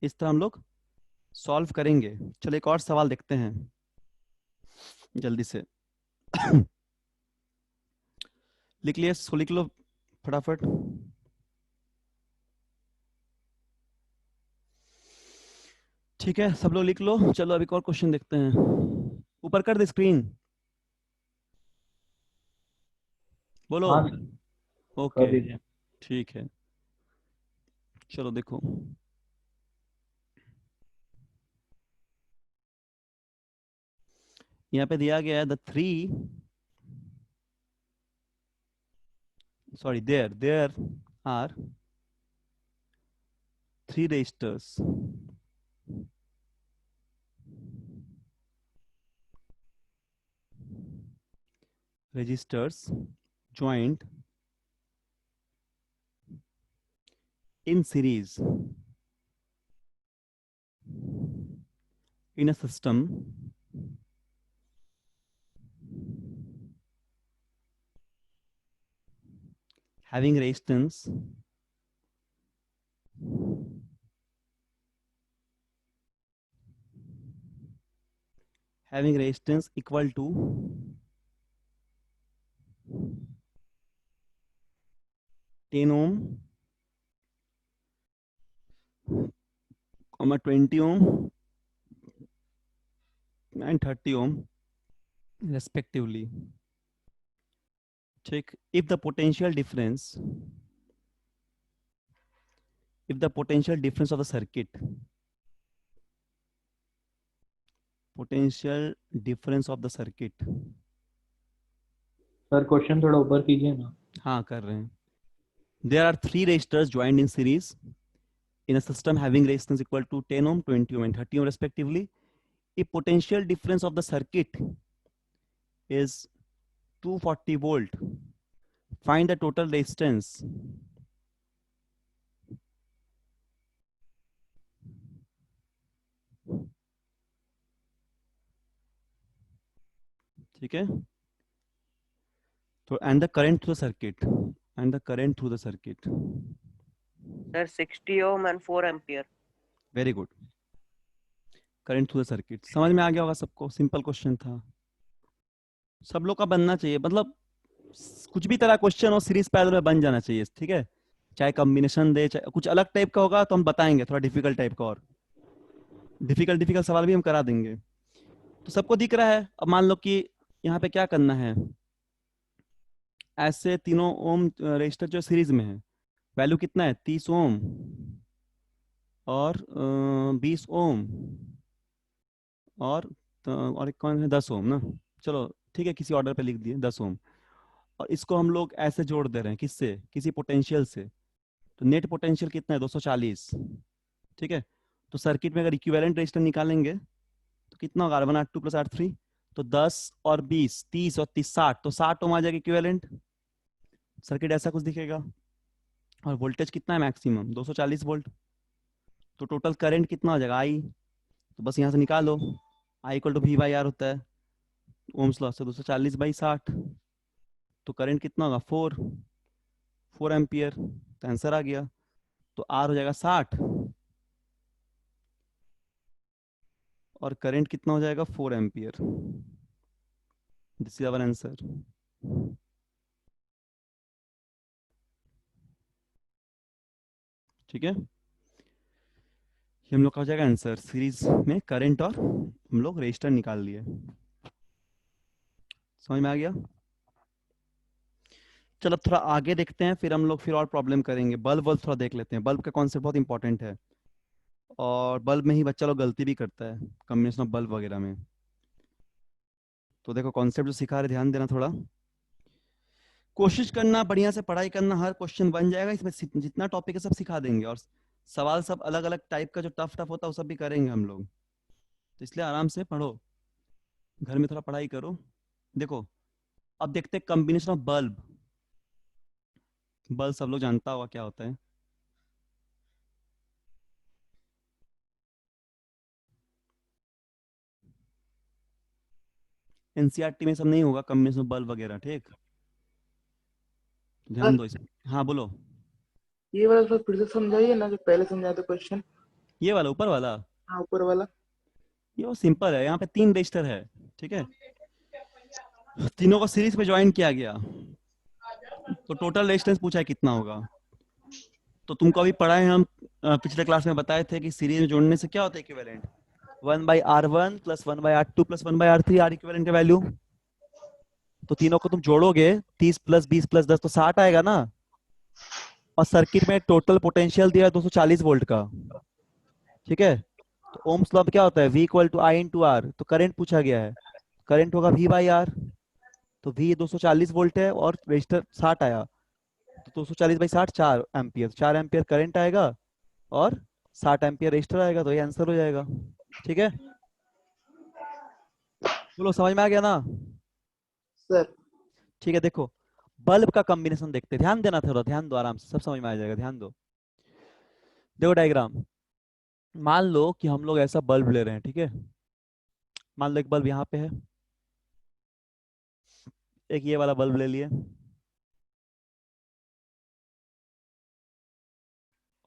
इस तरह हम लोग सॉल्व करेंगे। चलो एक और सवाल देखते हैं जल्दी से। लिख लिए? सो लिख लो फटाफट। ठीक है सब लोग लिख लो। चलो अभी एक और क्वेश्चन देखते हैं। ऊपर कर दे स्क्रीन, बोलो। हाँ सर, कर ओके दीजिए। ठीक है, चलो देखो। यहाँ पे दिया गया है there are 3 registers resistors joined in series in a system having resistance equal to 10 ohm, 20 ohm and 30 ohm respectively. Check if the potential difference of the circuit, sir question थोड़ा ऊपर कीजिए ना. हाँ कर रहे हैं. There are 3 resistors joined in series in a system having resistance equal to 10 ohm, 20 ohm and 30 ohm respectively. If potential difference of the circuit is 240 volt, find the total resistance ठीक है. तो and the current through the circuit. Sir, 60 ohm and 4 ampere. Very good. Current through the circuit समझ में आ गया होगा सबको. Simple question था, सब लोग का बनना चाहिए. मतलब कुछ भी तरह क्वेश्चन हो सीरीज पैरेलल में बन जाना चाहिए. ठीक है, चाहे कॉम्बिनेशन दे, चाहे कुछ अलग टाइप का होगा तो हम बताएंगे थोड़ा डिफिकल्ट टाइप का, और डिफिकल्ट सवाल भी हम करा देंगे. तो सबको दिख रहा है. अब मान लो कि यहाँ पे क्या करना है, ऐसे तीनों ओम रजिस्टर जो सीरीज में है, वैल्यू कितना है 30 ओम और 20 ओम और एक कौन है 10 ओम ना. चलो ठीक है, किसी ऑर्डर पे लिख दिए 10 ओम. और इसको हम लोग ऐसे जोड़ दे रहे हैं किससे, किसी पोटेंशियल से. तो नेट पोटेंशियल कितना है 240. ठीक है, तो सर्किट में अगर इक्विवेलेंट रेजिस्टेंस निकालेंगे तो कितना होगा R1 R2 प्लस R3. तो 10 और 20 30 और 30 60, तो 60 ओम आ जाएगा इक्विवेलेंट. सर्किट ऐसा कुछ दिखेगा. और वोल्टेज कितना है मैक्सिमम 240 वोल्ट. तो टोटल करंट कितना हो जाएगा I, तो बस यहाँ से निकालो. I इक्वल टू V/R होता है ओम्स लॉ से. 240/60, तो करंट कितना होगा 4 एम्पियर. तो आंसर आ गया. तो R हो जाएगा 60 और करंट कितना हो जाएगा 4 ampere. This is our answer. ठीक है, ये हम लोग का हो जाएगा आंसर. सीरीज में करंट और हम लोग रेजिस्टर निकाल लिए. समझ में आ गया. चलो अब थोड़ा आगे देखते हैं, फिर हम लोग फिर और प्रॉब्लम करेंगे. बल्ब थोड़ा देख लेते हैं. बल्ब का कॉन्सेप्ट बहुत इंपॉर्टेंट है, और बल्ब में ही बच्चा लोग गलती भी करता है कॉम्बिनेशन ऑफ बल्ब वगैरह में. तो देखो कॉन्सेप्ट जो सिखा रहे ध्यान देना, थोड़ा कोशिश करना, बढ़िया से पढ़ाई करना. हर क्वेश्चन बन जाएगा इसमें, जितना टॉपिक है सब सिखा देंगे. और सवाल सब अलग अलग टाइप का जो टफ होता है वो सब भी करेंगे हम लोग. तो इसलिए आराम से पढ़ो, घर में थोड़ा पढ़ाई करो. देखो अब देखते हैं कॉम्बिनेशन ऑफ बल्ब. बल्ब सब लोग जानता होगा क्या होता है. एनसीईआरटी में सब नहीं होगा कॉम्बिनेशन ऑफ बल्ब वगैरह. ठीक, ध्यान दो इसमें. हाँ बोलो. ये वाला सर फिर से समझाइए ना, जो पहले समझाया था क्वेश्चन. ये वाला ऊपर वाला, हाँ ऊपर वाला. ये वो सिंपल है. यहाँ पे 3 रजिस्टर है. ठीक है, तीनों को सीरीज में ज्वाइन किया गया, तो टोटल रेजिस्टेंस पूछा है कितना होगा. तो तुमको अभी पढ़ाए हम पिछले क्लास में बताए थे कि सीरीज में जोड़ने से क्या होता है equivalent. 1/R1 plus 1/R2 plus 1/R3 R equivalent का वैल्यू. तो तीनों को तुम जोड़ोगे 30 प्लस 20 प्लस 10 तो 60 आएगा ना. और सर्किट में टोटल पोटेंशियल दिया है 240 वोल्ट का. ठीक है, तो ओम्स लॉ क्या होता है V equal to I into R. तो करंट पूछा गया है, करंट होगा V/R. तो V 240 वोल्ट है और रजिस्टर 60 आया, तो 240/60 4 एम्पियर. 4 एम्पियर करंट आएगा और 60 एम्पियर रजिस्टर आएगा. तो ये आंसर हो जाएगा. ठीक है, बोलो समझ में आ गया ना. सर ठीक है, देखो बल्ब का कॉम्बिनेशन देखते हैं, ध्यान देना, थोड़ा ध्यान दो, आराम से सब समझ में आ जाएगा, ध्यान दो। देखो डायग्राम, मान लो कि हम लोग ऐसा बल्ब ले रहे हैं, ठीक है। मान लो एक बल्ब यहाँ पे है, एक ये वाला बल्ब ले लिए,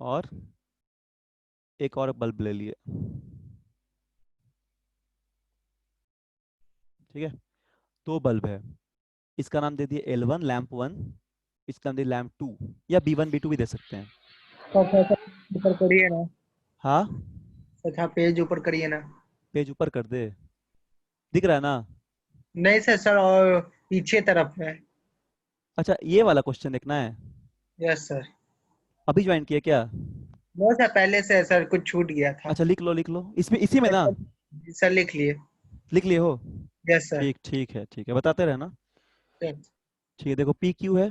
और एक और बल्ब ले लिए, ठीक है। दो बल्ब है, इसका नाम दे दिए L1 लैंप 1, इसका नाम दे लैंप 2, या B1 B2 भी दे सकते हैं। सर ऊपर करिए ना। हाँ, सर पेज ऊपर करिए ना। पेज ऊपर कर दे, दिख रहा है ना। नहीं सर, सर और पीछे तरफ है। अच्छा, ये वाला क्वेश्चन देखना है, यस सर। अभी ज्वाइन किया क्या? नो सर, पहले से है सर, कुछ छूट गया था। अच्छा लिख लो, लिख लो, इसमें इसी में ना, सर लिख लिए। लिख लिए हो? Yes sir. ठीक, ठीक है, बताते रहना। Yes. ठीक है, देखो PQ है,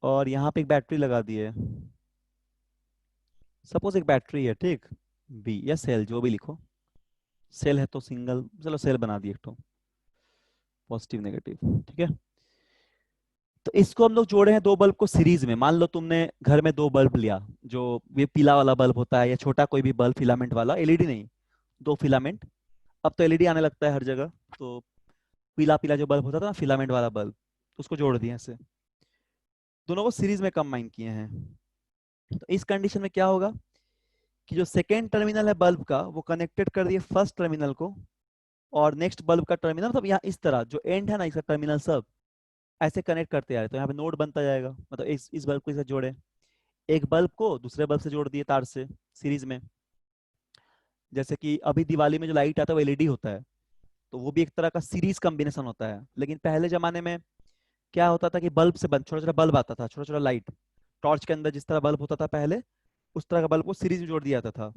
और यहाँ पे एक बैटरी लगा दी है, सपोज एक बैटरी है, ठीक। बी या सेल, जो भी लिखो, सेल है तो सिंगल, चलो सेल बना दिए एक तो, पॉजिटिव नेगेटिव, ठीक है। तो इसको हम लोग जोड़े हैं दो बल्ब को सीरीज में। मान लो तुमने घर में दो बल्ब लिया, जो ये पीला वाला बल्ब होता है, या छोटा कोई भी बल्ब, फिलामेंट वाला, एलईडी नहीं, दो फिलामेंट। अब तो एलईडी आने लगता है हर जगह, तो पीला पीला जो बल्ब होता था ना, फिलामेंट वाला बल्ब, उसको जोड़ दिए ऐसे, दोनों को सीरीज में कंबाइन किए हैं। तो इस कंडीशन में क्या होगा कि जो सेकेंड टर्मिनल है बल्ब का, वो कनेक्टेड कर दिए फर्स्ट टर्मिनल को, और नेक्स्ट बल्ब का टर्मिनल, मतलब यहाँ इस तरह जो एंड है ना इसका टर्मिनल, सब ऐसे कनेक्ट करते आ रहे, तो यहाँ पे नोड बनता जाएगा, मतलब इस बल्ब को इसे जोड़े, एक बल्ब को दूसरे बल्ब से जोड़ दिए तार से सीरीज में। जैसे कि अभी दिवाली में जो लाइट आता है वो एलईडी होता है, तो वो भी एक तरह का सीरीज कॉम्बिनेशन होता है। लेकिन पहले जमाने में क्या होता था कि बल्ब से बंद छोटा छोटा बल्ब आता था, छोटा छोटा लाइट, टॉर्च के अंदर जिस तरह बल्ब होता था पहले, उस तरह का बल्ब को सीरीज में जोड़ दिया जाता था।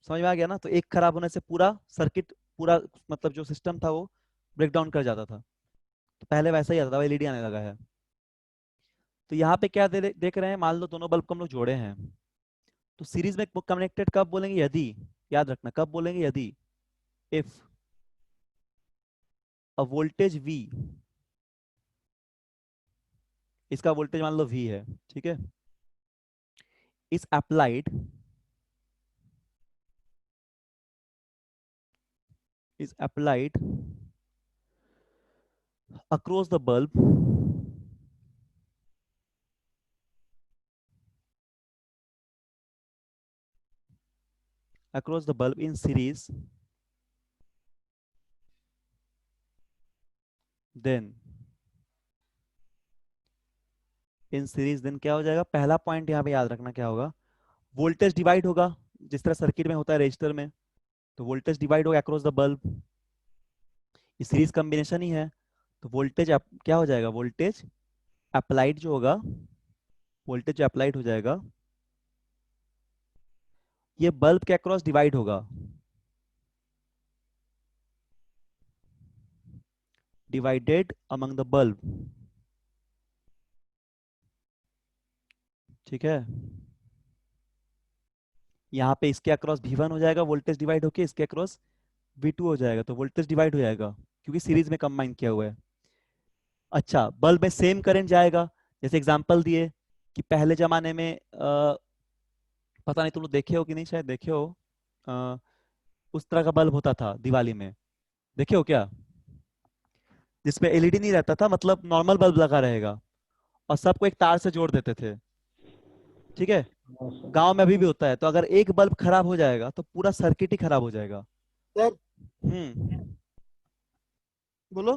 समझ में आ गया ना? तो एक खराब होने से पूरा सर्किट, पूरा मतलब जो सिस्टम था वो ब्रेक डाउन कर जाता था। तो पहले वैसा ही आता था, एलईडी आने लगा है। तो यहाँ पे क्या देख रहे हैं, मान लो दोनों बल्ब को हम लोग जोड़े हैं, तो सीरीज में कनेक्टेड कब बोलेंगे? यदि, याद रखना कब बोलेंगे, यदि इफ अ वोल्टेज V, इसका वोल्टेज मान लो V है, ठीक है, is applied across the bulb in series, then क्या हो जाएगा? पहला पॉइंट यहाँ पे याद रखना क्या होगा, वोल्टेज डिवाइड होगा, जिस तरह सर्किट में होता है रजिस्टर में, तो वोल्टेज डिवाइड होगा अक्रॉस द बल्ब, ये सीरीज कॉम्बिनेशन ही है। तो वोल्टेज क्या हो जाएगा, वोल्टेज अप्लाइड जो होगा, वोल्टेज जो अप्लाइड हो जाएगा, ये बल्ब के अक्रॉस डिवाइड होगा, डिवाइडेड अमंग द बल्ब, ठीक है। यहाँ पे इसके अक्रॉस V1 हो जाएगा, वोल्टेज डिवाइड होके इसके अक्रॉस V2 हो जाएगा, तो वोल्टेज डिवाइड हो जाएगा क्योंकि सीरीज में कंबाइन किया हुआ है। अच्छा, बल्ब में सेम करंट जाएगा, जैसे एग्जांपल दिए कि पहले जमाने में पता नहीं तुम लोग देखे हो कि नहीं, शायद देखे हो, अ, उस तरह का बल्ब होता था दिवाली में, देखे हो क्या? जिसमें एलईडी नहीं रहता था, मतलब नॉर्मल बल्ब लगा रहेगा, और सबको एक तार से जोड़ देते थे, ठीक है। गांव में अभी भी होता है। तो अगर एक बल्ब खराब हो जाएगा तो पूरा सर्किट ही खराब हो जाएगा। सर बोलो।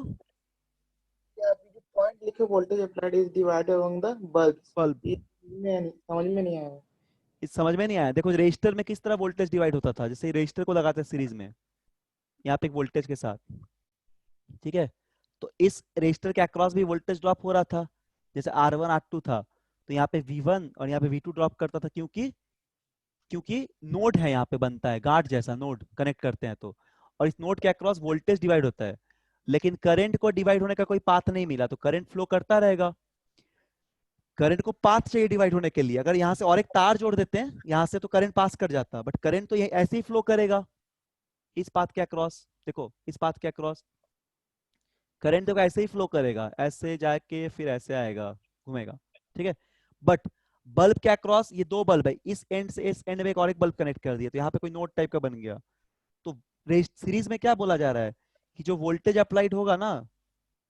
अभी जो पॉइंट लिखे voltage applied is divided among the bulbs, bulb ये समझ में नहीं आया। इस समझ में नहीं आया? देखो रजिस्टर में किस तरह वोल्टेज डिवाइड होता था, जैसे रजिस्टर को लगाते हैं सीरीज में, यहाँ पे एक वोल्टेज के साथ, ठीक है। तो इस रजिस्टर के अक्रॉस भी वोल्टेज ड्रॉप हो रहा था, जैसे R1 R2 था, तो यहाँ पे V1 और यहाँ पे V2 ड्रॉप करता था, क्योंकि क्योंकि नोड है, यहाँ पे बनता है गांठ जैसा नोड, कनेक्ट करते हैं तो, और इस नोड के अक्रॉस वोल्टेज डिवाइड होता है। लेकिन करंट को डिवाइड होने का कोई पाथ नहीं मिला, तो करंट फ्लो करता रहेगा। करंट को पाथ चाहिए डिवाइड होने के लिए, अगर यहाँ से और एक तार जोड़ देते हैं यहाँ से तो करंट पास कर जाता, बट करंट तो ये ऐसे ही फ्लो करेगा इस पाथ के अक्रॉस। देखो इस पाथ के अक्रॉस करंट देखो ऐसे ही फ्लो करेगा, ऐसे जाके फिर ऐसे आएगा, घूमेगा, ठीक है। बट बल्ब के अक्रॉस ये दो बल्ब है, इस एंड से इस एंड में एक और एक बल्ब कनेक्ट कर दिया, तो यहाँ पे कोई नोड टाइप का बन गया। तो सीरीज में क्या बोला जा रहा है कि जो वोल्टेज अप्लाइड होगा ना,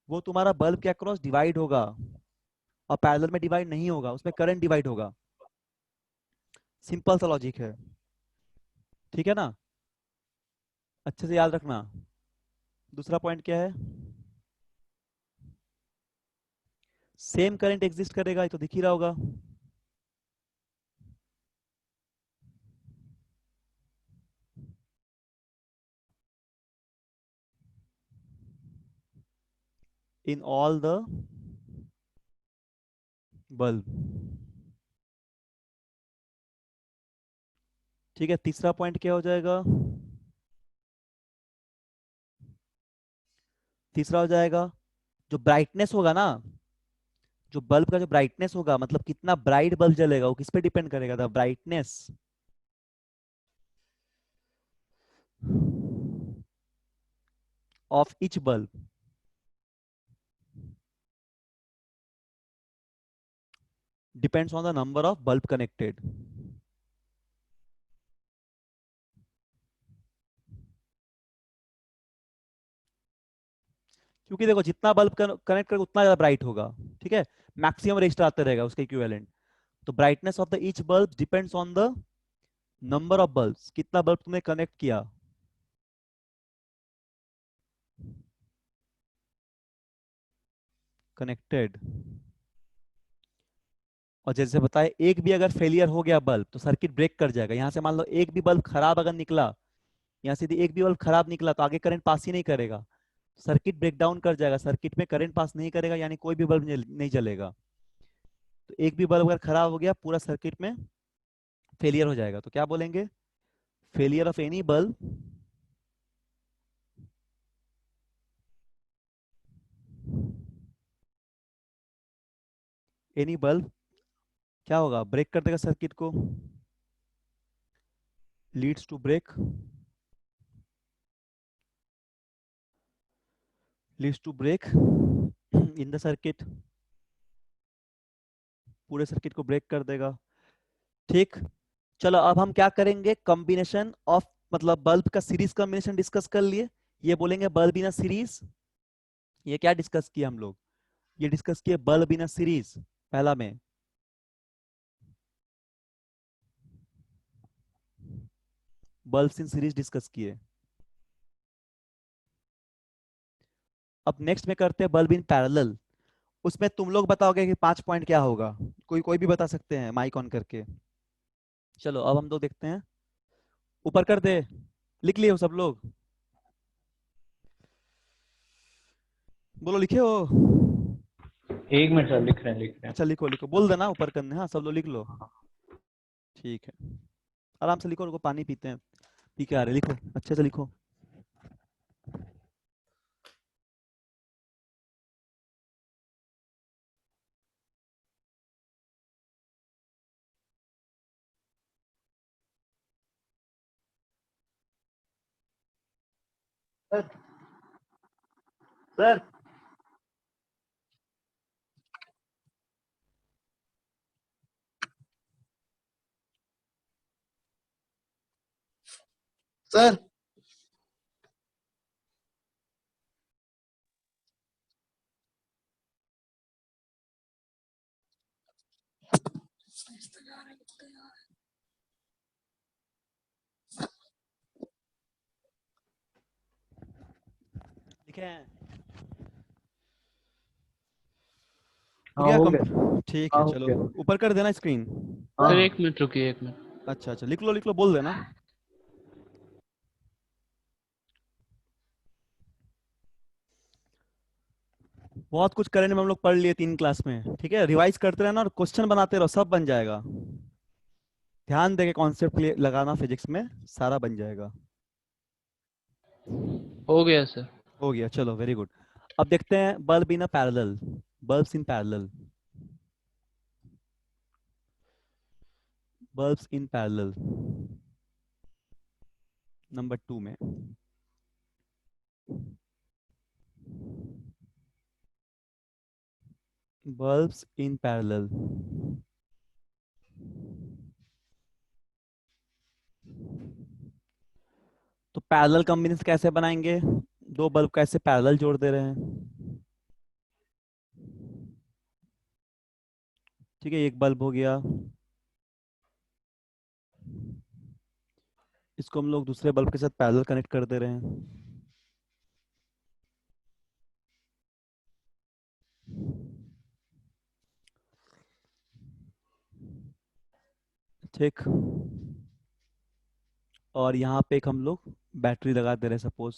वो तुम्हारा बल्ब के अक्रॉस डिवाइड होगा, और पैरेलल में डिवाइड नहीं होगा, उसमें करंट डिवाइड होगा। सिंपल सा लॉजिक है, ठीक है ना, अच्छे से याद रखना। दूसरा पॉइंट क्या है, सेम करंट एग्जिस्ट करेगा, ये तो दिख ही रहा होगा। इन ऑल द बल्ब, ठीक है। तीसरा पॉइंट क्या हो जाएगा, तीसरा हो जाएगा जो ब्राइटनेस होगा ना, जो बल्ब का जो ब्राइटनेस होगा, मतलब कितना ब्राइट बल्ब जलेगा, वो किस पे डिपेंड करेगा, the brightness of each bulb depends on the number of bulb connected. क्योंकि देखो जितना बल्ब कनेक्ट करेगा उतना ज्यादा ब्राइट होगा, ठीक है, मैक्सिमम रेजिस्टर आते रहेगा उसके इक्विवेलेंट। तो brightness of the each bulb depends on the number of bulbs, कितना बल्ब तुमने कनेक्ट किया। कनेक्टेड, और जैसे बताए एक भी अगर फेलियर हो गया बल्ब तो सर्किट ब्रेक कर जाएगा। यहाँ से मान लो एक भी बल्ब खराब अगर निकला, यहाँ से यदि एक भी बल्ब खराब निकला तो आगे करंट पास ही नहीं करेगा, सर्किट ब्रेक डाउन कर जाएगा, सर्किट में करंट पास नहीं करेगा, यानी कोई भी बल्ब नहीं जलेगा। तो एक भी बल्ब अगर खराब हो गया पूरा सर्किट में फेलियर हो जाएगा। तो क्या बोलेंगे, failure of any bulb any bulb क्या होगा, ब्रेक कर देगा सर्किट को, leads to break, leads to break in the circuit, पूरे सर्किट को ब्रेक कर देगा, ठीक। चलो अब हम क्या करेंगे, कॉम्बिनेशन ऑफ, मतलब बल्ब का सीरीज कॉम्बिनेशन डिस्कस कर लिए, ये बोलेंगे बल्ब इन अ सीरीज। ये क्या डिस्कस किया हम लोग, ये डिस्कस किए बल्ब इन अ सीरीज, पहला में बल्ब इन सीरीज डिस्कस किए। अब नेक्स्ट में करते हैं बल्ब इन पैरेलल। उसमें तुम लोग बताओगे कि 5 पॉइंट क्या होगा, कोई कोई भी बता सकते हैं माइक ऑन करके। चलो अब हम लोग देखते हैं, ऊपर कर दे, लिख लिए हो सब लोग, बोलो लिखे हो। 1 मिनट सर, लिख रहे अच्छा लिखो लिखो, बोल देना ऊपर करने, हाँ सब लोग लिख लो, ठीक है, आराम से लिखो, रुको पानी पीते हैं, पी के आ रहे, लिखो अच्छे से लिखो। सर सर सर लिखे हैं, हो हाँ गया हो कम, गया। ठीक हाँ है हो चलो, गया। ऊपर कर देना स्क्रीन। हाँ सर हाँ। 1 मिनट रुकिए, 1 मिनट। अच्छा अच्छा लिख लो बोल देना। बहुत कुछ करंट में हम लोग पढ़ लिए 3 क्लास में, ठीक है, रिवाइज करते रहना और क्वेश्चन बनाते रहो, सब बन जाएगा। ध्यान देके कॉन्सेप्ट लगाना, फिजिक्स में सारा बन जाएगा। हो गया सर। हो गया, चलो वेरी गुड। अब देखते हैं bulb in a parallel, bulbs in parallel, bulbs in parallel number 2 में। bulbs in parallel. तो पैरेलल कॉम्बिनेशन कैसे बनाएंगे? दो बल्ब कैसे पैरेलल जोड़ दे रहे हैं? ठीक है, एक बल्ब हो गया, इसको हम लोग दूसरे बल्ब के साथ पैरेलल कनेक्ट कर दे रहे हैं। ठीक, और यहाँ पे एक हम लोग बैटरी लगा दे रहे हैं सपोज।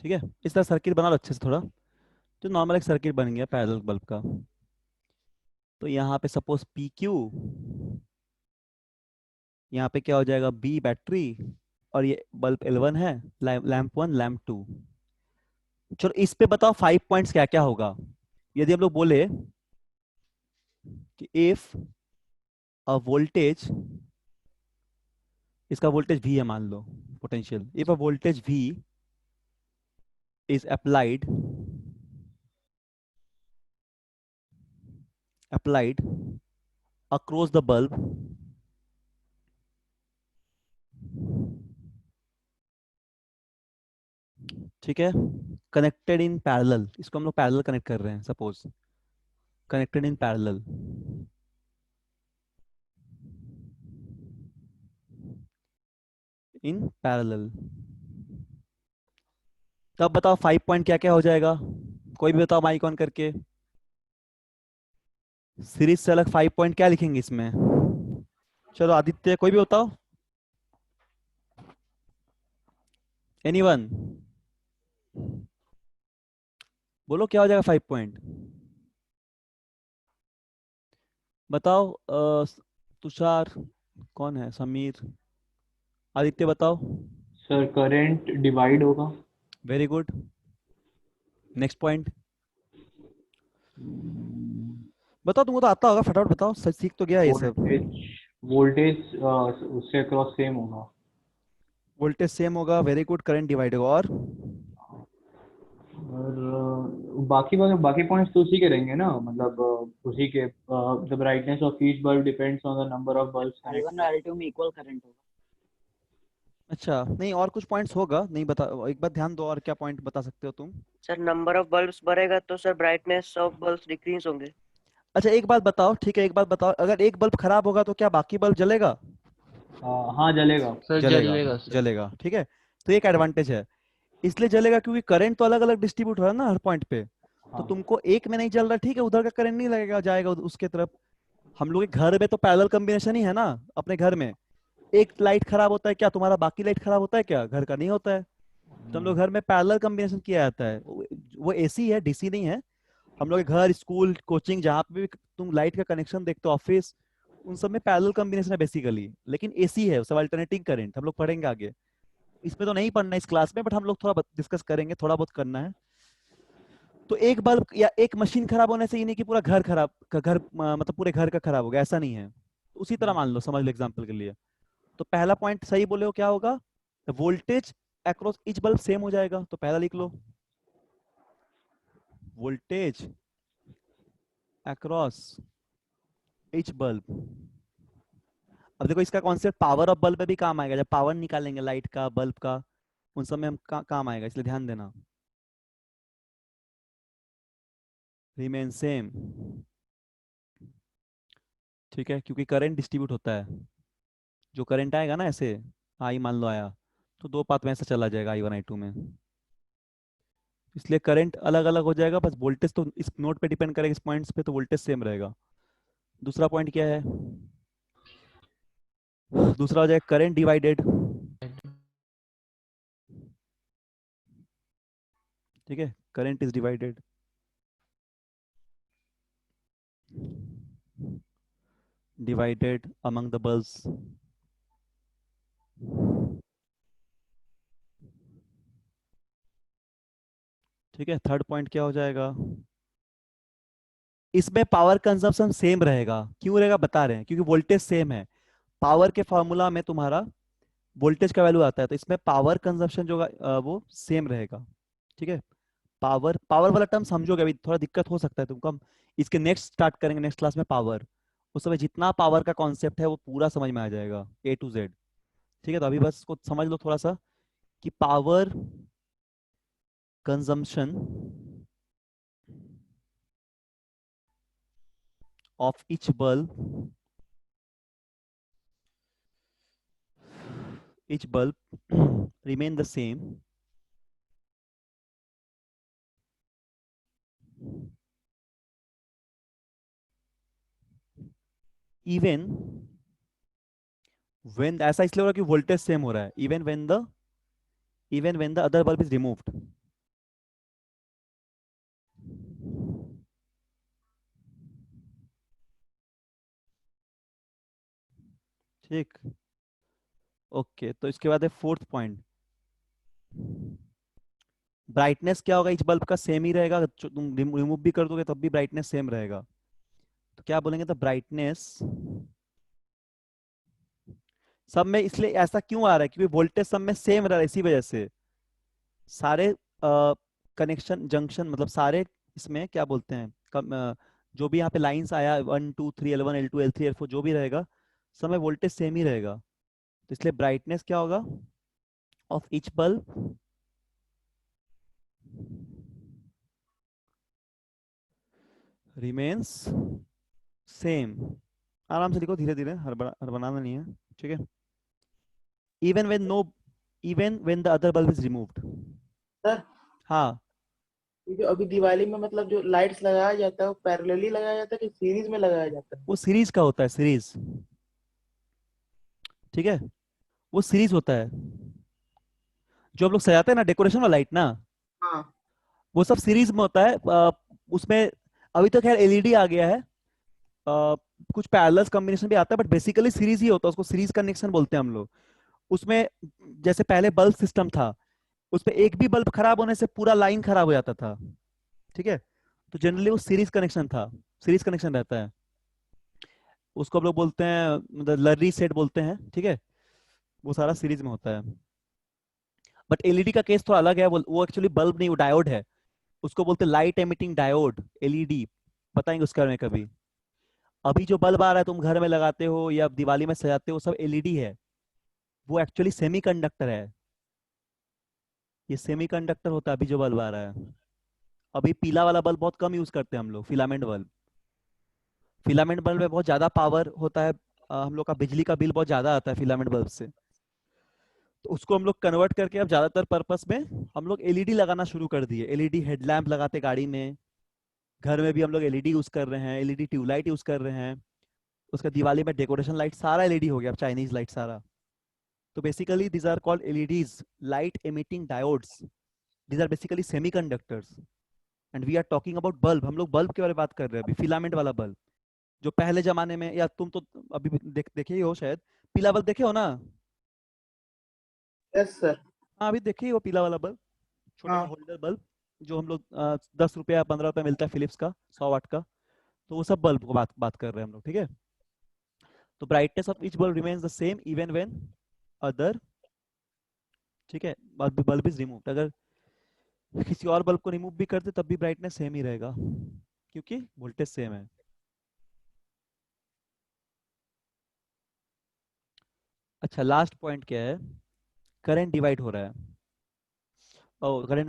ठीक है, इस तरह सर्किट बना लो अच्छे से थोड़ा, तो नॉर्मल एक सर्किट बन गया पैरेलल बल्ब का। तो यहाँ पे सपोज पी क्यू, यहाँ पे क्या हो जाएगा, बी बैटरी, और ये बल्ब L1 है, लैंप 1 लैंप 2। चलो इस पे बताओ 5 पॉइंट्स क्या क्या होगा। यदि हम लोग बोले कि इफ अ वोल्टेज, इसका वोल्टेज V है मान लो, potential, if a voltage V is applied across the bulb ठीक है, कनेक्टेड इन पैरेलल, इसको हम लोग पैरेलल कनेक्ट कर रहे हैं suppose, connected in parallel, in parallel, तब बताओ 5 पॉइंट क्या क्या हो जाएगा, कोई भी बताओ माइक ऑन करके। सीरीज से अलग 5 पॉइंट क्या लिखेंगे इसमें? चलो आदित्य, कोई भी बताओ, एनीवन, बोलो क्या हो जाएगा 5 पॉइंट, बताओ। तुषार, कौन है, समीर, आदित्य बताओ। सर करंट डिवाइड होगा। वेरी गुड, नेक्स्ट पॉइंट बताओ, तुमको तो आता होगा, फटाफट बताओ, सच सीख तो गया ये सब। वोल्टेज उससे अक्रॉस सेम होगा। वोल्टेज सेम होगा, वेरी गुड, करंट डिवाइड होगा, और बाकी पॉइंट्स तो उसी के रहेंगे ना, मतलब उसी के the brightness of each bulb depends on the number of bulbs L1 और L2 में इक्वल करंट होगा। अच्छा नहीं, और कुछ पॉइंट्स होगा नहीं, बता एक बार ध्यान दो, और क्या पॉइंट बता सकते हो तुम? सर नंबर ऑफ बल्ब्स बढ़ेगा तो sir brightness of bulbs decrease होंगे। अच्छा एक बात बताओ, ठीक है एक बात बताओ, अगर एक बल्ब खराब होगा तो क्या बाकी बल्ब जलेगा? हाँ जलेगा। सर जलेगा, जलेगा सर। जलेगा, ठीक है, तो एक एडवांटेज है, इसलिए जलेगा क्योंकि करंट तो अलग अलग डिस्ट्रीब्यूट हो रहा है ना हर पॉइंट पे। तो हाँ। तुमको एक में नहीं जल रहा, ठीक है, उधर का करंट नहीं लगेगा, जाएगा उसके तरफ। हम लोग के घर में तो पैरेलल कॉम्बिनेशन ही है ना, अपने घर में एक लाइट खराब होता है क्या तुम्हारा बाकी लाइट खराब होता है क्या? घर का नहीं होता है। तो हम लोग घर में पैरेलल कॉम्बिनेशन किया जाता है, वो एसी है, डीसी नहीं है। हम लोग के घर, स्कूल, कोचिंग, जहाँ पे भी तुम लाइट का कनेक्शन देखते हो, ऑफिस, उन सब में पैरेलल कॉम्बिनेशन है बेसिकली, लेकिन एसी है, सब अल्टरनेटिंग करंट, हम लोग पढ़ेंगे आगे। इसमें तो नहीं पढ़ना इस क्लास में, बट हम लोग थोड़ा डिस्कस करेंगे, थोड़ा बहुत करना है। तो एक बल्ब या एक मशीन खराब होने से ये नहीं कि पूरा घर खराब, मतलब पूरे घर का खराब हो गया, ऐसा नहीं है। उसी तरह मान लो, समझ लो एग्जाम्पल के लिए। तो पहला पॉइंट सही बोले हो, क्या होगा, voltage across each bulb same हो जाएगा, तो पहला लिख लो, वोल्टेज अक्रॉस ईच बल्ब। अब देखो इसका कॉन्सेप्ट पावर ऑफ बल्ब में भी काम आएगा, जब पावर निकालेंगे लाइट का, बल्ब का, उन सब में हम काम आएगा, इसलिए ध्यान देना। रिमेन सेम, ठीक है, क्योंकि करंट डिस्ट्रीब्यूट होता है, जो करंट आएगा ना ऐसे, आई मान लो आया, तो दो पाथ में ऐसा चला जाएगा I1 I2 में, इसलिए करंट अलग अलग हो जाएगा, बस वोल्टेज तो इस नोड पे डिपेंड करेगा, इस पॉइंट्स पे तो वोल्टेज सेम रहेगा। दूसरा पॉइंट क्या है? दूसरा हो जाएगा करंट डिवाइडेड, ठीक है, current is divided, divided among the bulbs. ठीक है, थर्ड पॉइंट क्या हो जाएगा? इसमें पावर कंजम्पशन सेम रहेगा, क्यों रहेगा बता रहे हैं, क्योंकि वोल्टेज सेम है। पावर के फॉर्मूला में तुम्हारा वोल्टेज का वैल्यू आता है, तो इसमें पावर कंजप्शन जो वो सेम रहेगा। ठीक है, पावर पावर वाला टर्म समझोगे, अभी थोड़ा दिक्कत हो सकता है तुमको, हम इसके नेक्स्ट स्टार्ट करेंगे नेक्स्ट क्लास में पावर। उस समय जितना पावर का कॉन्सेप्ट है वो पूरा समझ में आ जाएगा A to Z। ठीक है, तो अभी बस इसको समझ लो थोड़ा सा कि power consumption of each bulb remain the same even when, ऐसा इसलिए हो रहा है कि वोल्टेज सेम हो रहा है, even when the other bulb is removed। ठीक, ओके, तो इसके बाद है फोर्थ पॉइंट, ब्राइटनेस क्या होगा, इच बल्ब का सेम ही रहेगा, तुम रिमूव भी कर दोगे तब भी ब्राइटनेस सेम रहेगा। तो क्या बोलेंगे, तो ब्राइटनेस सब में, इसलिए ऐसा क्यों आ रहा है क्योंकि वोल्टेज सब में सेम रह रहा है, इसी वजह से सारे कनेक्शन जंक्शन, मतलब सारे इसमें क्या बोलते हैं जो भी यहाँ पे लाइंस आया 1 2 3 L1 L2 L3 L4 जो भी रहेगा, सब में वोल्टेज सेम ही रहेगा। तो इसलिए ब्राइटनेस क्या होगा of each bulb remains same. आराम से लिखो, धीरे धीरे, हड़बड़ाना नहीं है। ठीक है, even when the other bulb is removed. Sir, हाँ, ये जो अभी दिवाली में मतलब जो लाइट्स लगाया जाता है वो पैरेलली लगाया जाता है कि सीरीज में लगाया जाता है? वो सीरीज का होता है, सीरीज। ठीक है, वो सीरीज होता है, जो हम लोग सजाते हैं ना डेकोरेशन वाला लाइट ना, हाँ। वो सब सीरीज में होता है। उसमें अभी तो खैर एलईडी आ गया है, कुछ पैरेलल कॉम्बिनेशन भी आता है, बट बेसिकली सीरीज ही होता है, उसको सीरीज कनेक्शन बोलते हैं हम लोग। उसमें जैसे पहले बल्ब सिस्टम था, उसमें एक भी बल्ब खराब होने से पूरा लाइन खराब हो जाता था। ठीक है, तो जनरली वो सीरीज कनेक्शन था, सीरीज कनेक्शन रहता है, उसको हम लोग बोलते हैं, मतलब लर्री सेट बोलते हैं। ठीक है, वो सारा सीरीज में होता है। बट एलईडी का केस थोड़ा अलग है, वो एक्चुअली बल्ब नहीं, वो डायोड है, उसको बोलते हैं लाइट एमिटिंग डायोड, एलईडी। बताएंगे उसके बारे में कभी। अभी जो बल्ब आ रहा है तुम घर में लगाते हो या दिवाली में सजाते हो, सब एलईडी है, वो एक्चुअली सेमीकंडक्टर है। ये सेमीकंडक्टर होता है अभी जो बल्ब आ रहा है। अभी पीला वाला बल्ब बहुत कम यूज करते हैं हम लोग, फिलामेंट बल्ब। फिलामेंट बल्ब में बहुत ज्यादा पावर होता है, हम लोग का बिजली का बिल बहुत ज्यादा आता है फिलामेंट बल्ब से, तो उसको हम लोग कन्वर्ट करके अब ज्यादातर पर्पस में हम लोग एलईडी लगाना शुरू कर दिए। एलईडी हेडलैम्प लगाते गाड़ी में, घर में भी हम लोग एलईडी यूज कर रहे हैं, एलईडी ट्यूबलाइट यूज कर रहे हैं। उसका दिवाली में डेकोरेशन लाइट सारा एलईडी हो गया, अब चाइनीज लाइट सारा। तो basically these are called LEDs, light emitting diodes. These are basically semiconductors, and we are talking about bulb. हम लोग बल्ब के बारे में बात कर रहे हैं अभी, फिलामेंट वाला बल्ब, जो पहले जमाने में, या तुम तो अभी भी देखे ही हो शायद, पीला बल्ब देखे हो ना? Yes sir. हाँ, अभी देखे ही हो पीला वाला बल्ब, छोटा सा हाँ। होल्डर बल्ब, जो हम लोग 10 रुपया 15 रुपया मिलता है फिलिप्स का, 100 वाट का। तो वो सब बल्ब को बात कर रहे हैं हम लोग। ठीक है, तो brightness of each bulb remains the same even when other, ठीक है, बल्ब इज रिमूव्ड। अगर किसी और बल्ब को रिमूव भी करते तब भी ब्राइटनेस सेम ही रहेगा, क्योंकि वोल्टेज सेम है। अच्छा, लास्ट पॉइंट क्या है, करंट डिवाइड हो रहा है। ओ, करंट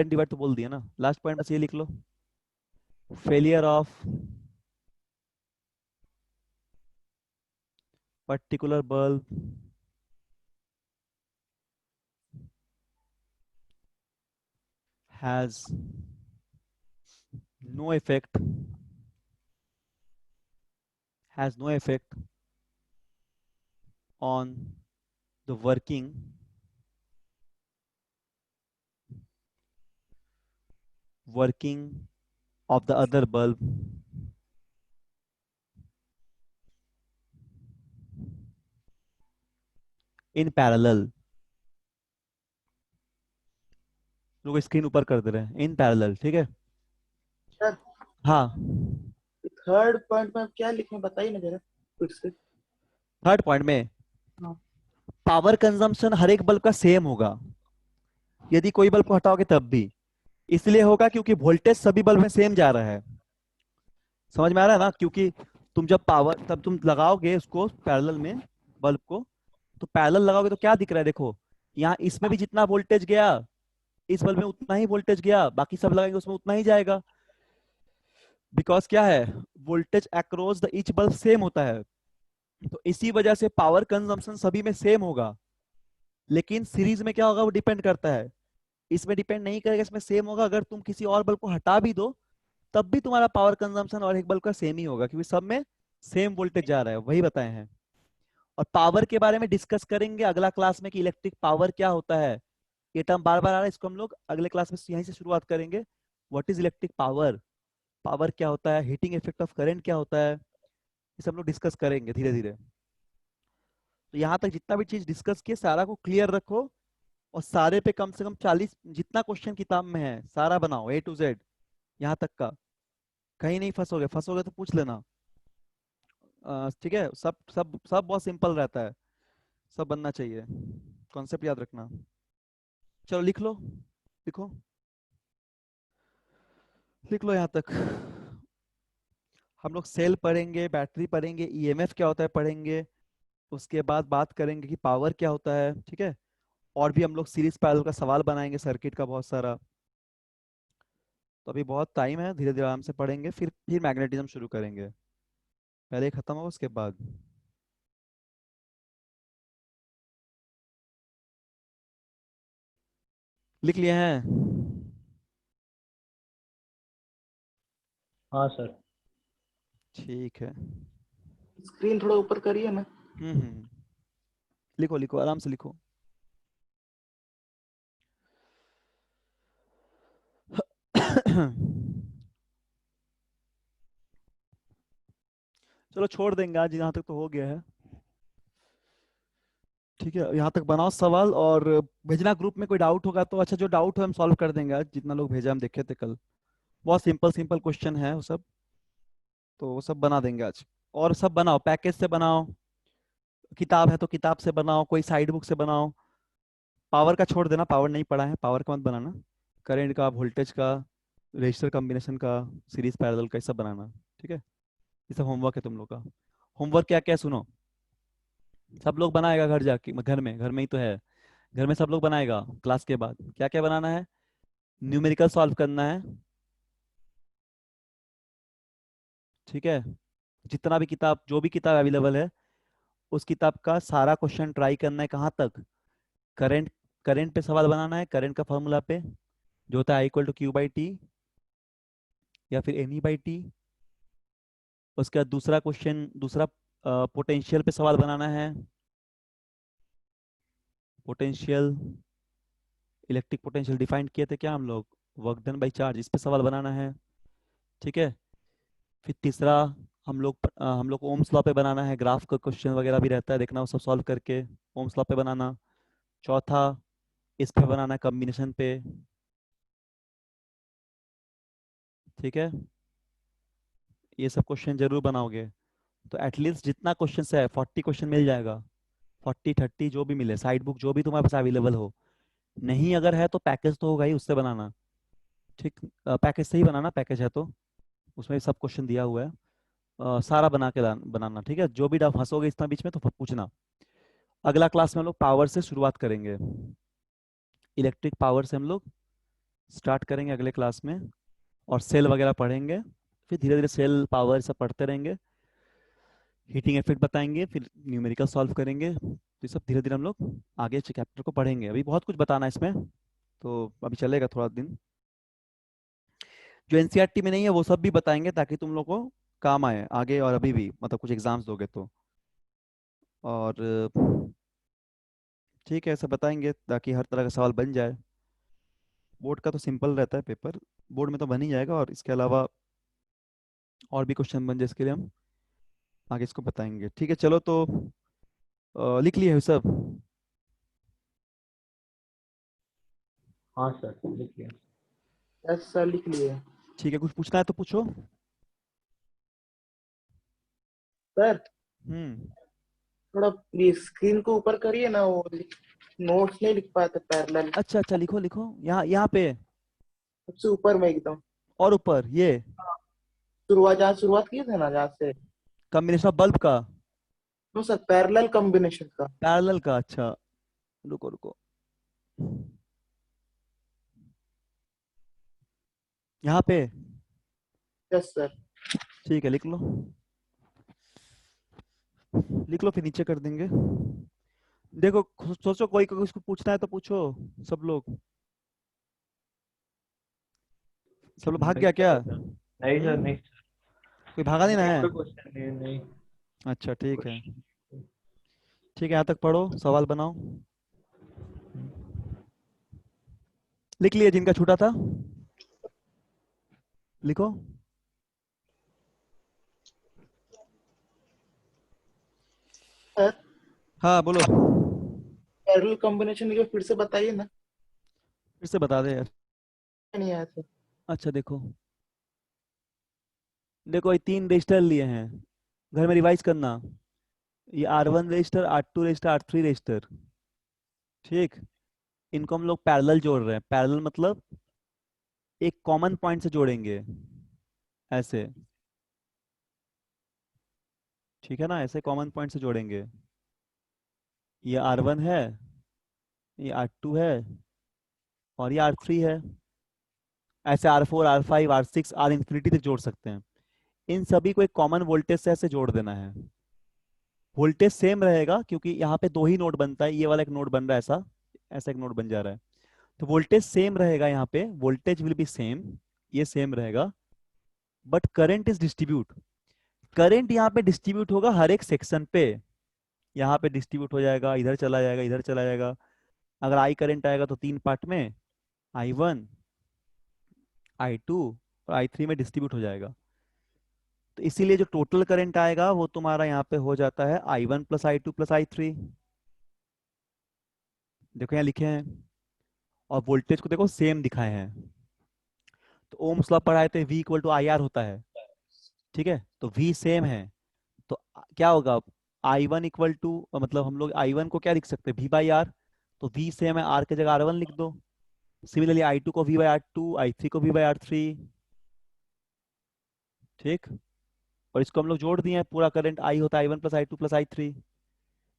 डिवाइड तो बोल दिया ना, लास्ट पॉइंट बस ये लिख लो, failure of particular bulb has no effect on the working of the other bulb in parallel। लोग स्क्रीन ऊपर कर दे रहे हैं, इन पैरेलल। ठीक है, सर, हाँ, थर्ड पॉइंट में क्या लिखें बताइए ना जरा फिर से। थर्ड पॉइंट में हाँ। पावर कंजम्पशन हर एक बल्ब का सेम होगा, यदि कोई बल्ब को हटाओगे तब भी। इसलिए होगा क्योंकि वोल्टेज सभी बल्ब में सेम जा रहा है। समझ में आ रहा है ना? क्योंकि तुम जब पावर तब तुम लगाओगे उसको पैरेलल में बल्ब को, तो पैरेलल लगाओगे तो क्या दिख रहा है? देखो यहाँ इसमें भी जितना वोल्टेज गया इस बल्ब में उतना ही वोल्टेज गया, बाकी सब लगाएंगे उसमें उतना ही जाएगा। बिकॉज क्या है, voltage across the each bulb same होता है, तो इसी वजह से पावर कंजम्पशन सभी में सेम होगा। लेकिन सीरीज में क्या होगा वो डिपेंड करता है, इसमें डिपेंड नहीं करेगा, इसमें सेम होगा। अगर तुम किसी और बल्ब को हटा भी दो तब भी तुम्हारा पावर कंजम्पशन और एक बल्ब का सेम ही होगा, क्योंकि सब में सेम वोल्टेज जा रहा है, वही बताए हैं। और पावर के बारे में डिस्कस करेंगे अगला क्लास में कि इलेक्ट्रिक पावर क्या होता है। ये टर्म बार बार आ रहा है, इसको हम लोग अगले क्लास में यहीं से शुरुआत करेंगे। What is electric power, power क्या होता है, हीटिंग इफेक्ट ऑफ करंट क्या होता है, ये सब हम लोग डिस्कस करेंगे धीरे धीरे। तो यहाँ तक जितना भी चीज डिस्कस किए सारा को क्लियर रखो, और सारे पे कम से कम 40 जितना क्वेश्चन किताब में है सारा बनाओ A to Z यहाँ तक का। कहीं नहीं फंसोगे, फंसोगे तो पूछ लेना। ठीक है, सब सब सब बहुत सिंपल रहता है, सब बनना चाहिए, कॉन्सेप्ट याद रखना। चलो लिख लो, लिखो, लिख लो यहाँ तक। हम लोग सेल पढ़ेंगे, बैटरी पढ़ेंगे, EMF क्या होता है पढ़ेंगे, उसके बाद बात करेंगे कि पावर क्या होता है। ठीक है, और भी हम लोग सीरीज पैरेलल का सवाल बनाएंगे सर्किट का बहुत सारा। तो अभी बहुत टाइम है, धीरे धीरे आराम से पढ़ेंगे, फिर मैग्नेटिज्म शुरू करेंगे, पहले खत्म हो उसके बाद। लिख लिए हैं? हाँ सर। ठीक है। स्क्रीन थोड़ा ऊपर करिए ना। लिखो लिखो आराम से लिखो। चलो छोड़ देंगे आज, यहाँ तक तो हो गया है। ठीक है, यहाँ तक बनाओ सवाल और भेजना ग्रुप में। कोई डाउट होगा तो, अच्छा जो डाउट हो हम सॉल्व कर देंगे आज, जितना लोग भेजा हम देखे थे कल, बहुत सिंपल सिंपल क्वेश्चन है वो सब, तो वो सब बना देंगे आज। और सब बनाओ, पैकेज से बनाओ, किताब है तो किताब से बनाओ, कोई साइड बुक से बनाओ। पावर का छोड़ देना, पावर नहीं पढ़ा है, पावर का मत बनाना। करंट का, वोल्टेज का, रजिस्टर कॉम्बिनेशन का, सीरीज पैरेलल का, ये सब बनाना। ठीक है, ये सब होमवर्क है तुम लोग का। होमवर्क क्या क्या सुनो, सब लोग बनाएगा घर जाके, घर में ही तो है, घर में सब लोग बनाएगा। क्लास के बाद क्या क्या बनाना है, न्यूमेरिकल सॉल्व करना है। ठीक है, जितना भी किताब, जो भी किताब अवेलेबल है उस किताब का सारा क्वेश्चन ट्राई करना है। कहाँ तक, करंट, करंट पे सवाल बनाना है, करंट का फॉर्मूला पे जो होता है I = Q/T या फिर NE/T। उसके बाद दूसरा क्वेश्चन, दूसरा पोटेंशियल पे सवाल बनाना है, पोटेंशियल, इलेक्ट्रिक पोटेंशियल डिफाइन किए थे क्या हम लोग, वर्क डन बाय चार्ज, इस पे सवाल बनाना है। ठीक है, फिर तीसरा हम लोग ओम्स लॉ पे बनाना है, ग्राफ का क्वेश्चन वगैरह भी रहता है, देखना वो सब सॉल्व करके ओम्स लॉ पे बनाना। चौथा इस पे बनाना है, कॉम्बिनेशन पे। ठीक है, ये सब क्वेश्चन जरूर बनाओगे, तो एटलीस्ट जितना क्वेश्चन है 40 क्वेश्चन मिल जाएगा, 40 30 जो भी मिले, साइड बुक जो भी तुम्हारे पास अवेलेबल हो। नहीं अगर है तो पैकेज तो होगा ही, उससे बनाना। ठीक, पैकेज से ही बनाना, पैकेज है तो उसमें सब क्वेश्चन दिया हुआ है। सारा बना के बनाना। ठीक है, जो भी डाउट फंसोगे इतना बीच में तो पूछना। अगला क्लास में हम लोग पावर से शुरुआत करेंगे, इलेक्ट्रिक पावर से हम लोग स्टार्ट करेंगे अगले क्लास में, और सेल वगैरह पढ़ेंगे, फिर धीरे धीरे सेल पावर सब पढ़ते रहेंगे, हीटिंग इफेक्ट बताएंगे, फिर न्यूमेरिकल सॉल्व करेंगे। तो ये सब धीरे धीरे हम लोग आगे चैप्टर को पढ़ेंगे, अभी बहुत कुछ बताना है इसमें, तो अभी चलेगा थोड़ा दिन। जो NCERT में नहीं है वो सब भी बताएंगे, ताकि तुम लोग को काम आए आगे, और अभी भी मतलब कुछ एग्जाम्स दोगे तो। और ठीक है, ऐसा बताएंगे ताकि हर तरह का सवाल बन जाए। बोर्ड का तो सिंपल रहता है पेपर, बोर्ड में तो बन ही जाएगा, और इसके अलावा और भी क्वेश्चन बन जाए, इसके लिए हम आगे इसको बताएंगे। ठीक है, चलो तो लिख लिए हो सब? हाँ सर, लिख लिया। यस सर, लिख लिए। ठीक है, कुछ पूछना है तो पूछो। सर हम्म थोड़ा स्क्रीन को ऊपर करिए ना, वो नोट्स नहीं लिख पाते पैरेलल। अच्छा अच्छा, लिखो लिखो, यहाँ यहाँ पे सबसे ऊपर में एकदम और ऊपर ये शुरुआत, जहाँ शुरुआत किए थे ना, जहाँ से। कॉम्बिनेशन ऑफ बल्ब का, नो सर, पैरेलल कॉम्बिनेशन का। पैरेलल का, अच्छा रुको रुको, यहाँ पे, यस सर। ठीक है लिख लो, लिख लो फिर नीचे कर देंगे। देखो सोचो कोई को कुछ पूछना है तो पूछो, सब लोग, सब लोग भाग गया क्या? नहीं सर, नहीं कोई भागा नहीं ना है? कोई क्वेश्चन नहीं नहीं। अच्छा ठीक है, ठीक है, यहाँ तक पढ़ो, सवाल बनाओ। लिख लिए जिनका छूटा था, लिखो। सर हाँ बोलो, पैरेलल कॉम्बिनेशन लिखे, फिर से बताइए ना। फिर से बता दे यार। नहीं आया सर। अच्छा देखो, देखो ये 3 रजिस्टर लिए हैं, घर में रिवाइज करना। ये R1 register, R2 register, R3 register, ठीक। इनको हम लोग पैरेलल जोड़ रहे हैं। पैरेलल मतलब एक कॉमन पॉइंट से जोड़ेंगे, ऐसे, ठीक है ना, ऐसे कॉमन पॉइंट से जोड़ेंगे। ये R1 है, ये R2 है, और ये R3 है। ऐसे R4, R5, R6, R infinity तक जोड़ सकते हैं। इन सभी को एक कॉमन वोल्टेज से ऐसे जोड़ देना है। वोल्टेज सेम रहेगा क्योंकि यहाँ पे 2 ही नोड बनता है, ये वाला एक नोड बन रहा है, ऐसा ऐसा एक नोड बन जा रहा है, तो वोल्टेज सेम रहेगा। यहाँ पे वोल्टेज विल बी सेम, ये सेम रहेगा, but current is distribute. Current यहाँ पे डिस्ट्रीब्यूट होगा हर एक सेक्शन पे, यहाँ पे डिस्ट्रीब्यूट हो जाएगा, इधर चला जाएगा, इधर चला जाएगा। अगर आई करंट आएगा तो 3 पार्ट में, I1, I2 और I3 में डिस्ट्रीब्यूट हो जाएगा। तो इसीलिए जो टोटल करंट आएगा वो तुम्हारा यहाँ पे हो जाता है I1 plus I2 plus I3। देखो यहाँ लिखे हैं, और वोल्टेज को देखो सेम दिखाए हैं। तो ओम्स लॉ पढ़ाए थे, V इक्वल टू IR होता है, ठीक है, तो V सेम है, तो क्या होगा, I1 इक्वल टू, मतलब हम लोग I1 को क्या लिख सकते हैं, V बाई आर, तो V सेम है, R के जगह R1 लिख दो। सिमिलरली I2 को V बाई R2, I3 को V बाई R3, ठीक। और इसको हम लोग जोड़ दिए हैं, पूरा करंट I होता है I1 plus I2 plus I3,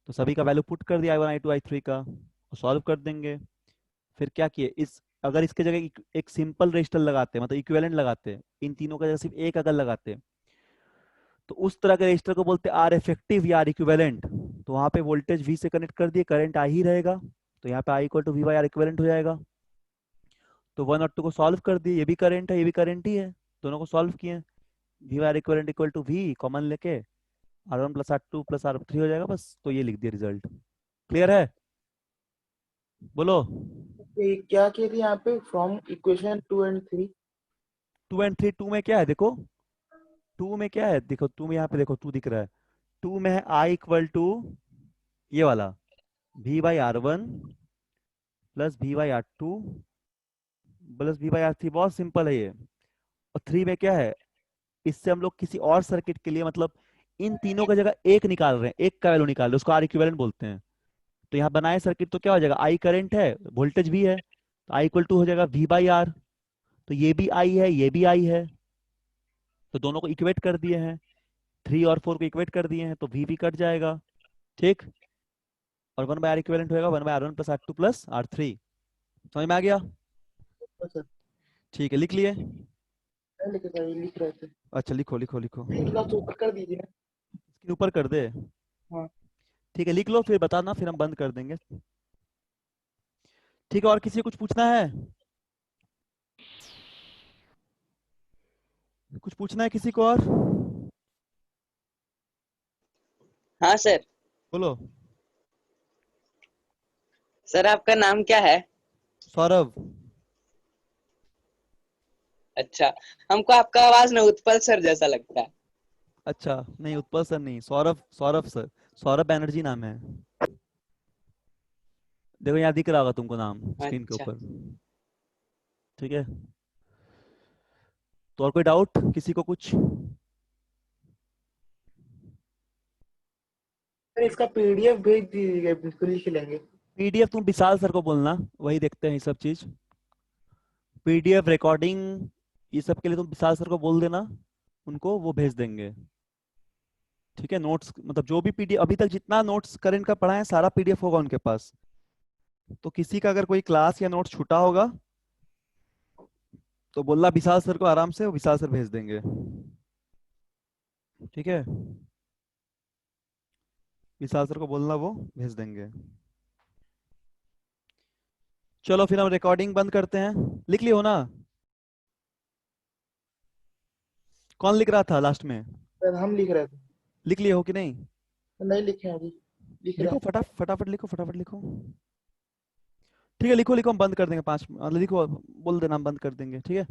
तो सभी का वैल्यू पुट कर दिया I1 I2 I3 का, और सॉल्व कर देंगे। फिर क्या किए, इस अगर इसके जगह एक सिंपल रजिस्टर लगाते, मतलब इक्विवेलेंट लगाते, इन तीनों का जगह सिर्फ एक अगर लगाते, तो उस तरह के रजिस्टर को बोलते हैं आर इफेक्टिव या आर इक्विवेलेंट। तो वहां पे वोल्टेज V से कनेक्ट कर दिए, करंट I ही रहेगा, तो यहाँ पे I equal to V by R equivalent हो जाएगा। तो 1 और 2 को सॉल्व कर दिए, ये भी करंट है, ये भी करंट ही है, दोनों को सॉल्व किए। V by R equivalent equal to V common लेके R1 plus R2 plus R3 हो जाएगा, बस। तो ये लिख दिया रिजल्ट। क्लियर है, बोलो। ये क्या किए थे यहाँ पे, फ्रॉम इक्वेशन 2 एंड 3। 2 एंड 3, 2 में क्या है देखो, 2 में क्या है देखो, 2 में यहाँ पे देखो 2 दिख रहा है, 2 में है I इक्वल टू ये वाला V by R1 plus V by R2 plus V by R3, बहुत सिंपल है ये। और 3 में क्या है, इससे हम लोग किसी और सर्किट के लिए, मतलब इन तीनों का जगह एक निकाल रहे हैं, एक का वैल्यू निकाल रहे हैं, उसको आर इक्विवेलेंट बोलते हैं। तो यहाँ बनाए सर्किट तो क्या हो जाएगा, I करंट है, वोल्टेज भी है, तो I इक्वल टू हो जाएगा V बाई आर। तो ये भी I है, ये भी I है, तो दोनों को इक्वेट कर दिए हैं, 3 और 4 को इक्वेट कर दिए हैं, तो V भी कट जाएगा, ठीक। और 1 बाई आर इक्विवेलेंट होगा 1 by R1 plus R2 plus R3। समझ में आ गया? सर ठीक है, लिख लिए? लिखे सर, ये लिख रहे थे। अच्छा लिखो लिखो लिखो, लिखना तो ऊपर कर दीजिए ना। इसके ऊपर कर दे, हाँ। ठीक है, लिख लो, फिर बताना, फिर हम बंद कर देंगे। ठीक है, और किसी को कुछ पूछना है? कुछ पूछना है किसी को और? हाँ सर। बोलो। सर आपका नाम क्या है? सौरभ। अच्छा, हमको आपका आवाज ना उत्पल सर जैसा लगता है। अच्छा नहीं, उत्पल सर नहीं, सौरभ, सौरभ सर, सौरभ बैनर्जी नाम है। देखो यहाँ दिख रहा होगा तुमको नाम स्क्रीन के अच्छा। ऊपर, ठीक है। तो और कोई डाउट किसी को कुछ? सर इसका पीडीएफ भेज दीजिएगा, बिल्कुल लिख लेंगे। पीडीएफ तुम विशाल सर को बोलना, वही देखते हैं ये सब चीज। पीडीएफ रिकॉर्डिंग ये सब के लिए तुम विशाल सर को बोल देना, उनको वो भेज देंगे। ठीक है, नोट्स मतलब जो भी पीडीएफ अभी तक जितना नोट्स करेंट का पढ़ा है सारा पीडीएफ होगा उनके पास। तो किसी का अगर कोई क्लास या नोट छूटा होगा तो बोलना विशाल सर को आराम से, वो विशाल सर भेज देंगे। ठीक है, विशाल सर को बोलना, वो भेज देंगे। चलो फिर हम रिकॉर्डिंग बंद करते हैं। लिख लियो ना? कौन लिख रहा था लास्ट में? सर हम लिख रहे थे। लिख लिए हो कि नहीं? नहीं लिखे हैं अभी, लिख रहे लिखो हैं। फटाफट लिखो, फटाफट लिखो। ठीक है, लिखो लिखो, हम बंद कर देंगे 5 मतलब लिखो, बोल देना हम बंद कर देंगे। ठीक है,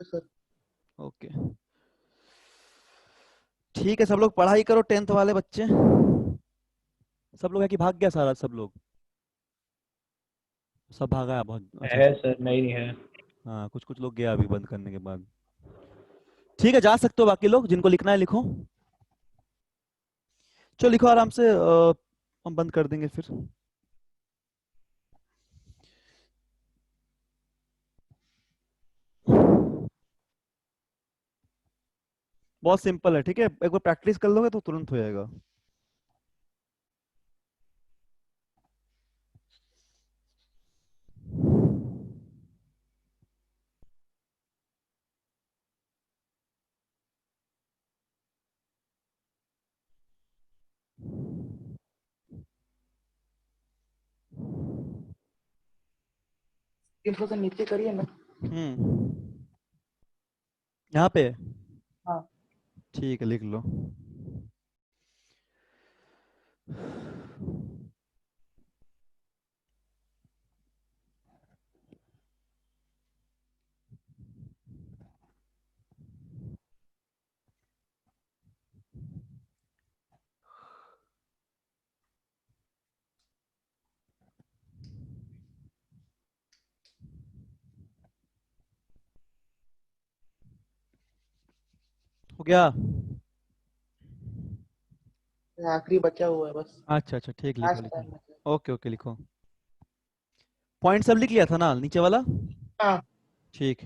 सर ओके। ठीक है, सब लोग पढ़ाई करो, 10th वाले बच्चे। सब लोग है कि भाग गया सारा? सब लोग सब भागा है बहुत? अच्छा है अच्छा। सर, नहीं है। हाँ, कुछ कुछ लोग गया अभी बंद करने के बाद। ठीक है, जा सकते हो बाकी लोग, जिनको लिखना है लिखो। चलो लिखो आराम से, हम बंद कर देंगे फिर। बहुत सिंपल है, ठीक है, एक बार प्रैक्टिस कर लोगे तो तुरंत हो जाएगा। इनको सर नीचे करिए ना। यहाँ पे? हाँ। ठीक है, लिख लो। हो गया? आखिरी बचा हुआ है बस। अच्छा अच्छा, ठीक, लिखो लास्ट लिखो। टाइम बचा है। ओके ओके, लिखो। पॉइंट सब लिख लिया था ना नीचे वाला? हाँ। ठीक।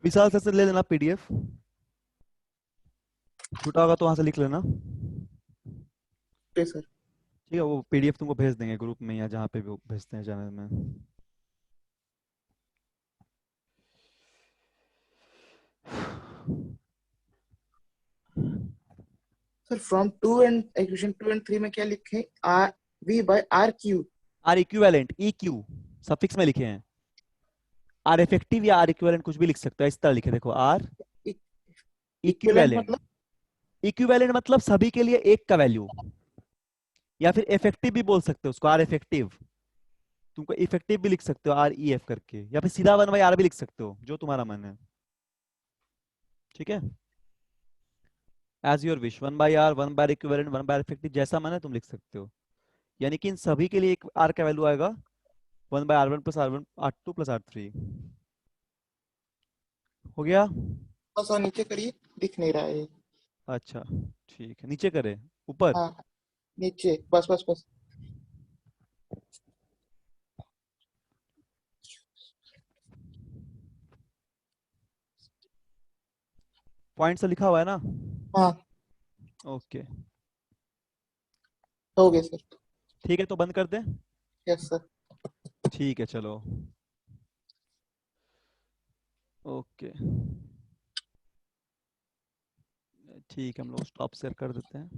विशाल सर से ले लेना पीडीएफ, छूटा होगा तो वहां से लिख लेना। Okay sir. ठीक है, वो पीडीएफ तुमको भेज देंगे ग्रुप में या जहाँ पे भी वो भेजते हैं चैनल में। Sir from 2 and equation 2 and 3 में क्या लिखे? R V by R Q. R equivalent, E Q suffix में लिखे हैं। आर इफेक्टिव या आर इक्विवेलेंट कुछ भी लिख सकते हो, इस तरह लिखे, देखो आर इक्विवेलेंट इक्विवेलेंट। मतलब? इक्विवेलेंट मतलब सभी के लिए एक का वैल्यू, या फिर इफेक्टिव भी बोल सकते हो उसको, आर इफेक्टिव। तुमको इफेक्टिव भी लिख सकते हो आर ई एफ करके, या फिर सीधा 1/r भी लिख सकते हो, जो तुम्हारा मन है। ठीक है, as your wish, 1/r, 1/r equivalent, 1/r effective, जैसा मन है तुम लिख सकते हो। यानी कि इन सभी के लिए एक आर का वैल्यू आएगा, 1/r1 plus r1 r2 plus r3। हो गया? बस और नीचे करिए, दिख नहीं रहा है ये। अच्छा, ठीक है, नीचे करे, ऊपर? हाँ नीचे, बस बस बस। पॉइंट से लिखा हुआ है ना? हाँ ओके, हो गया सर। ठीक है, तो बंद कर दें? Yes sir. ठीक है, चलो, ओके, ठीक है, हम लोग स्टॉप शेयर कर देते हैं।